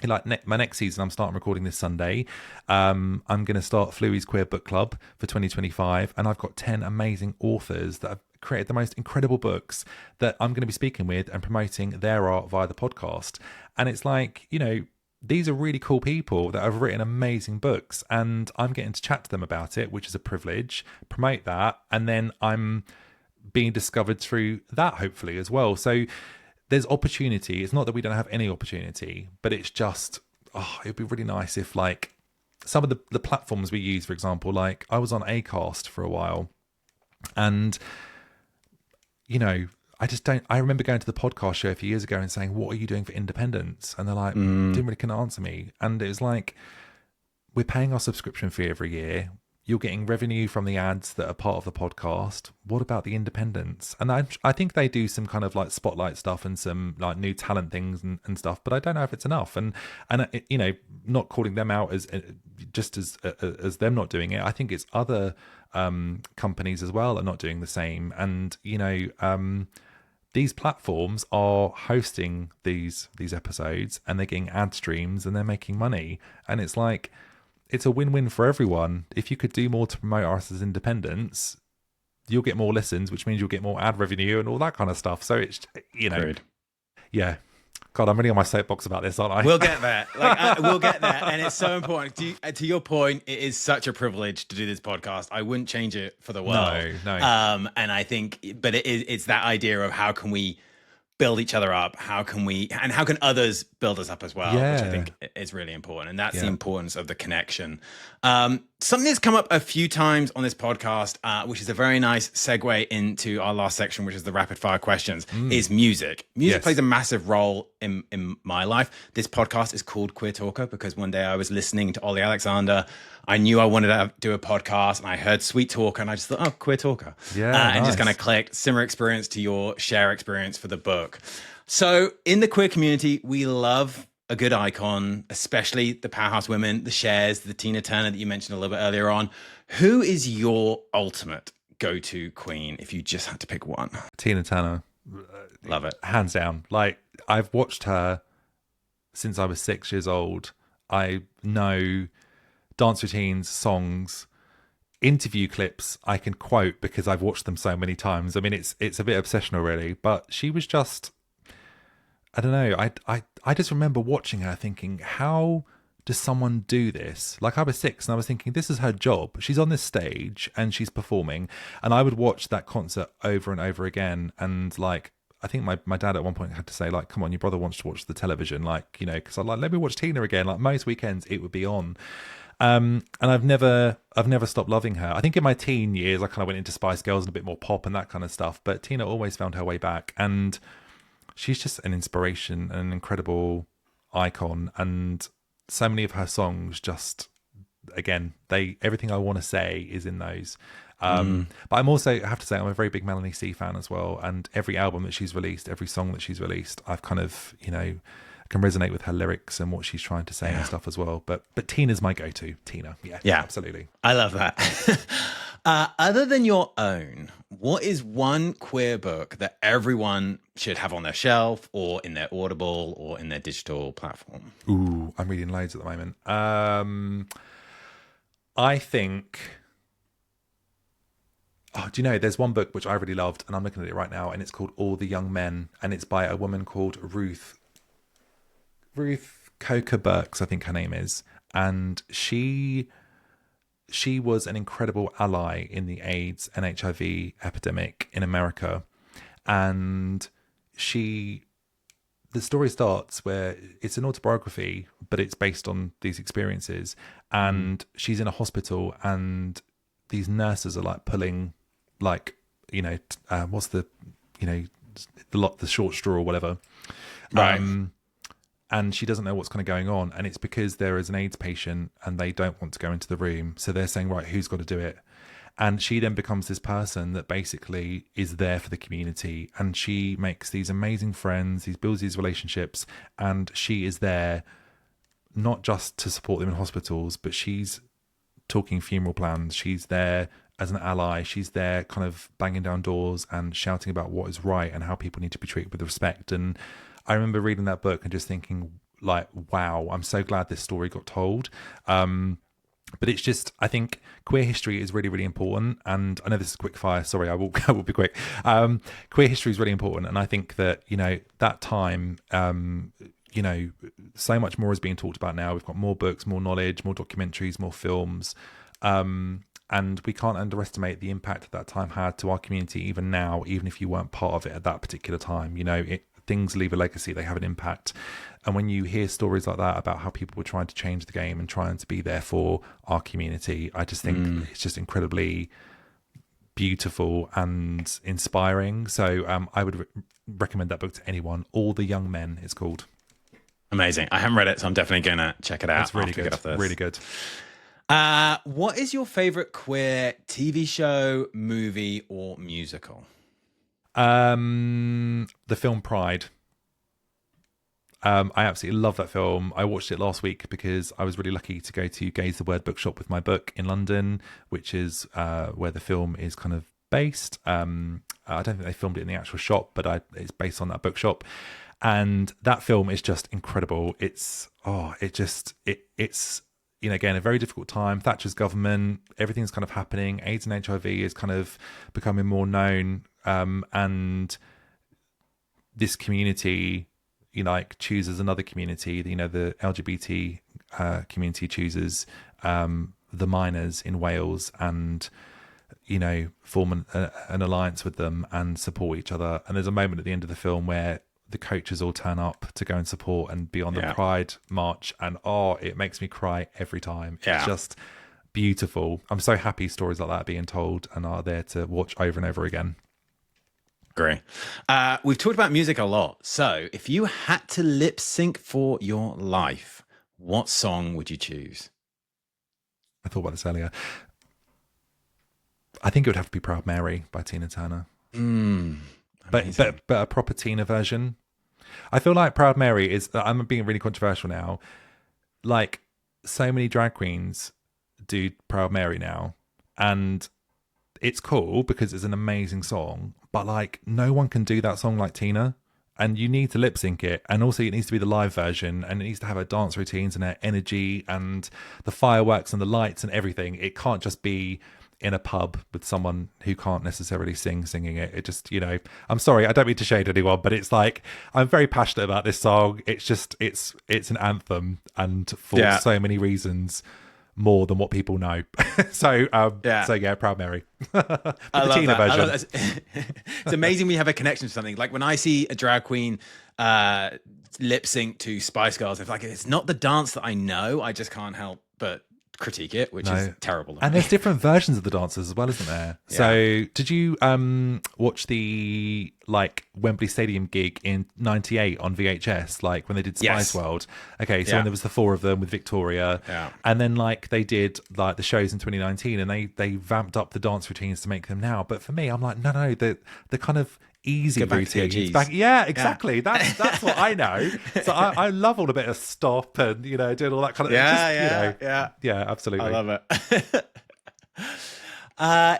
Speaker 1: Like my next season, I'm starting recording this Sunday. I'm going to start Flewitt's Queer Book Club for 2025, and I've got 10 amazing authors that have created the most incredible books that I'm going to be speaking with and promoting their art via the podcast. And it's like, you know, these are really cool people that have written amazing books, and I'm getting to chat to them about it, which is a privilege, promote that, and then I'm being discovered through that, hopefully, as well. So there's opportunity. It's not that we don't have any opportunity, but it's just, it'd be really nice if, like, some of the platforms we use, for example, like I was on Acast for a while, and you know, I just don't. I remember going to the podcast show a few years ago and saying, "What are you doing for independence?" And they're like, "Didn't really can answer me." And it was like, we're paying our subscription fee every year. You're getting revenue from the ads that are part of the podcast. What about the independents? And I think they do some kind of like spotlight stuff and some like new talent things and stuff, but I don't know if it's enough. And you know, not calling them out as just as them not doing it. I think it's other companies as well are not doing the same. And you know, these platforms are hosting these episodes and they're getting ad streams and they're making money. And it's like, it's a win-win for everyone. If you could do more to promote us as independents, you'll get more listens, which means you'll get more ad revenue and all that kind of stuff. So it's, you know,
Speaker 2: Great.
Speaker 1: Yeah. God, I'm really on my soapbox about this, aren't I?
Speaker 2: We'll get there. We'll get there. And it's so important. To your point, it is such a privilege to do this podcast. I wouldn't change it for the world.
Speaker 1: No.
Speaker 2: And I think, but it's that idea of how can we build each other up? How can others build us up as well?
Speaker 1: Yeah.
Speaker 2: Which I think is really important. And that's the importance of the connection. Something that's come up a few times on this podcast, which is a very nice segue into our last section, which is the rapid fire questions, is music. Music plays a massive role in my life. This podcast is called Queer Talker because one day I was listening to Ollie Alexander. I knew I wanted to do a podcast and I heard Sweet Talker and I just thought, oh, Queer Talker. And just kind of clicked. Similar experience to your share experience for the book. So in the queer community, we love a good icon, especially the powerhouse women, the Chers, the Tina Turner that you mentioned a little bit earlier on. Who is your ultimate go-to queen if you just had to pick one?
Speaker 1: Tina Turner.
Speaker 2: Love it.
Speaker 1: Hands down. Like, I've watched her since I was 6 years old. I know dance routines, songs, interview clips I can quote because I've watched them so many times. I mean, it's a bit obsessional, really. But she was just, I don't know. I just remember watching her thinking, how does someone do this? Like, I was 6 and I was thinking, this is her job. She's on this stage and she's performing. And I would watch that concert over and over again. And like, I think my dad at one point had to say, like, come on, your brother wants to watch the television. Like, you know, because I'm like, let me watch Tina again. Like, most weekends it would be on. And I've never stopped loving her. I think in my teen years, I kind of went into Spice Girls and a bit more pop and that kind of stuff. But Tina always found her way back. And she's just an inspiration and an incredible icon. And so many of her songs just, again, everything I want to say is in those. But I'm also, I have to say, I'm a very big Melanie C fan as well. And every album that she's released, every song that she's released, I've kind of, you know, can resonate with her lyrics and what she's trying to say and stuff as well. But Tina's my go-to. Tina. Yeah, absolutely.
Speaker 2: I love that. Other than your own, what is one queer book that everyone should have on their shelf or in their Audible or in their digital platform?
Speaker 1: Ooh, I'm reading loads at the moment. I think... Oh, do you know, there's one book which I really loved, and I'm looking at it right now, and it's called All the Young Men, and it's by a woman called Ruth Coker Burks, I think her name is. And she was an incredible ally in the AIDS and HIV epidemic in America. And the story starts where it's an autobiography, but it's based on these experiences. And she's in a hospital and these nurses are like pulling, like, you know, what's the, you know, the short straw or whatever.
Speaker 2: Right.
Speaker 1: And she doesn't know what's kind of going on. And it's because there is an AIDS patient and they don't want to go into the room. So they're saying, right, who's got to do it? And she then becomes this person that basically is there for the community. And she makes these amazing friends, builds these relationships. And she is there not just to support them in hospitals, but she's talking funeral plans. She's there as an ally. She's there kind of banging down doors and shouting about what is right and how people need to be treated with respect. And I remember reading that book and just thinking, like, wow, I'm so glad this story got told. But it's just, I think queer history is really, really important. And I know this is quick fire. Sorry, I will be quick. Queer history is really important. And I think that, you know, that time, you know, so much more is being talked about now. We've got more books, more knowledge, more documentaries, more films. And we can't underestimate the impact that time had to our community, even now, even if you weren't part of it at that particular time. You know, things leave a legacy, they have an impact. And when you hear stories like that about how people were trying to change the game and trying to be there for our community, I just think it's just incredibly beautiful and inspiring. So I would recommend that book to anyone. All the Young Men, it's called.
Speaker 2: Amazing. I haven't read it, so I'm definitely going to check it out.
Speaker 1: It's really good. Really good.
Speaker 2: What is your favorite queer TV show, movie, or musical?
Speaker 1: The film Pride. I absolutely love that film. I watched it last week because I was really lucky to go to Gaze the Word bookshop with my book in London, which is where the film is kind of based. I don't think they filmed it in the actual shop, but it's based on that bookshop. And that film is just incredible. It's again, a very difficult time. Thatcher's government, everything's kind of happening. AIDS and HIV is kind of becoming more known, and this community, chooses another community. The LGBT community chooses the miners in Wales, and form an alliance with them and support each other. And there's a moment at the end of the film where the coaches all turn up to go and support and be on the Pride March, and it makes me cry every time. It's just beautiful. I'm so happy stories like that are being told and are there to watch over and over again.
Speaker 2: Great. We've talked about music a lot. So if you had to lip sync for your life, what song would you choose?
Speaker 1: I thought about this earlier. I think it would have to be Proud Mary by Tina Turner. But a proper Tina version. I feel like Proud Mary is, I'm being really controversial now, like so many drag queens do Proud Mary now, and it's cool because it's an amazing song, but like no one can do that song like Tina, and you need to lip sync it, and also it needs to be the live version, and it needs to have her dance routines and her energy and the fireworks and the lights and everything. It can't just be in a pub with someone who can't necessarily singing it. It just, I'm sorry, I don't mean to shade anyone, but it's like, I'm very passionate about this song. It's just, it's an anthem, and for so many reasons more than what people know. So Proud Mary. The Tina version.
Speaker 2: It's amazing we have a connection to something. Like when I see a drag queen lip sync to Spice Girls, it's not the dance that I know, I just can't help but critique it, which is terrible.
Speaker 1: And there's different versions of the dances as well, isn't there? Yeah. So did you watch the Wembley Stadium gig in '98 on VHS, when they did Spice World? Okay, so when there was the four of them with Victoria, and then they did the shows in 2019, and they vamped up the dance routines to make them now. But for me, I'm like, no, the kind of easy routines. Exactly. That's what I know. So I love all a bit of stop and doing all that kind of yeah, absolutely.
Speaker 2: I love it.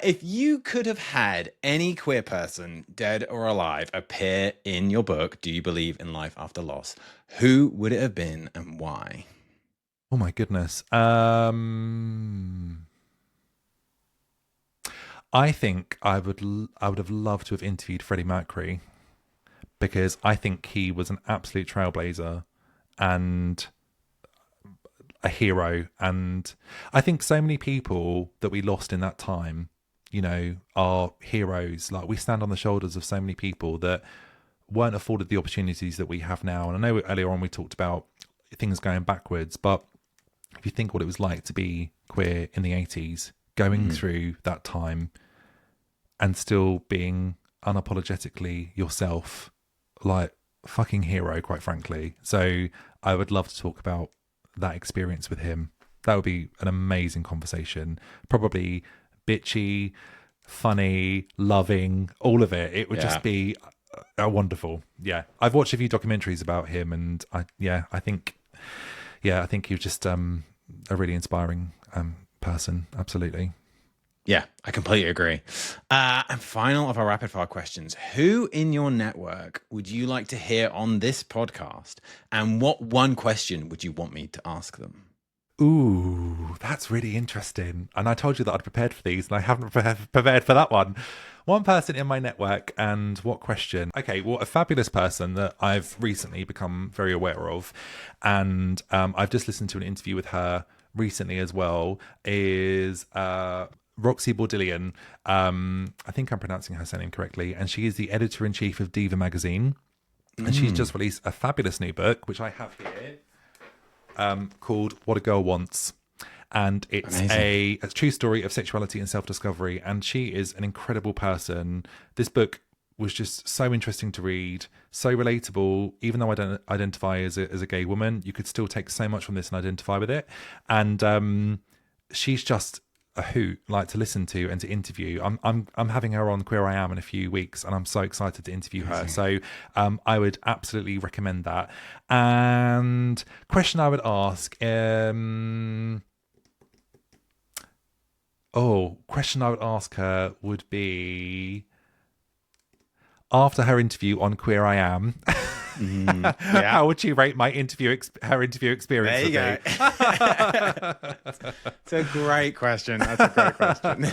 Speaker 2: If you could have had any queer person, dead or alive, appear in your book, Do You Believe in Life After Loss, who would it have been and why?
Speaker 1: Oh my goodness. I think I would have loved to have interviewed Freddie Mercury, because I think he was an absolute trailblazer and a hero. And I think so many people that we lost in that time, are heroes. We stand on the shoulders of so many people that weren't afforded the opportunities that we have now. And I know earlier on we talked about things going backwards, but if you think what it was like to be queer in the 80s, going through that time and still being unapologetically yourself, fucking hero, quite frankly. So I would love to talk about that experience with him. That would be an amazing conversation. Probably bitchy, funny, loving, all of it. It would just be wonderful. Yeah. I've watched a few documentaries about him, and I think he was just a really inspiring person. Absolutely.
Speaker 2: Yeah, I completely agree. And final of our rapid fire questions. Who in your network would you like to hear on this podcast? And what one question would you want me to ask them?
Speaker 1: Ooh, that's really interesting. And I told you that I'd prepared for these, and I haven't prepared for that one. One person in my network, and what question? Okay, well, a fabulous person that I've recently become very aware of, and I've just listened to an interview with her recently as well, is Roxy Bordillion. I think I'm pronouncing her surname correctly, and she is the editor-in-chief of Diva magazine, and she's just released a fabulous new book, which I have here, called What a Girl Wants. and it's a true story of sexuality and self-discovery, and she is an incredible person. This book was just so interesting to read, so relatable. Even though I don't identify as a gay woman, you could still take so much from this and identify with it. And she's just a hoot, like, to listen to and to interview. I'm having her on Queer I Am in a few weeks, and I'm so excited to interview her. So I would absolutely recommend that. And question I would ask, question I would ask her would be, after her interview on Queer I Am, how would you rate my her interview experience?
Speaker 2: There you go. It's a great question. That's a great question.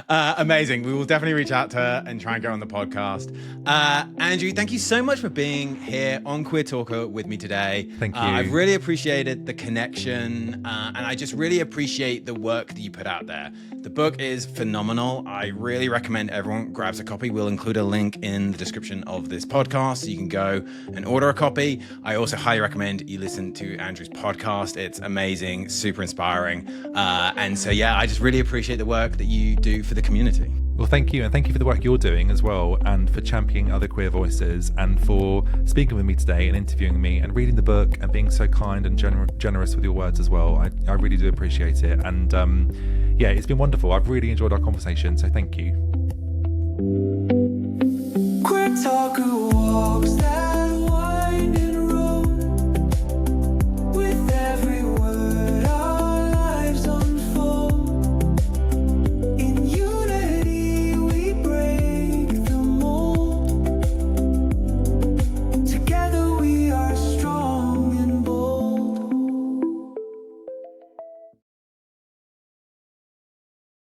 Speaker 2: Amazing. We will definitely reach out to her and try and get on the podcast. Andrew, thank you so much for being here on Queer Talker with me today.
Speaker 1: Thank you.
Speaker 2: I've really appreciated the connection, and I just really appreciate the work that you put out there. The book is phenomenal. I really recommend everyone grabs a copy. We'll include a link in the description of this podcast, so you can go and order a copy. I also highly recommend you listen to Andrew's podcast. It's amazing, super inspiring. And so, yeah, I just really appreciate the work that you do for the community.
Speaker 1: Well, thank you. And thank you for the work you're doing as well, and for championing other queer voices, and for speaking with me today and interviewing me and reading the book and being so kind and generous with your words as well. I really do appreciate it. And yeah, it's been wonderful. I've really enjoyed our conversation. So thank you.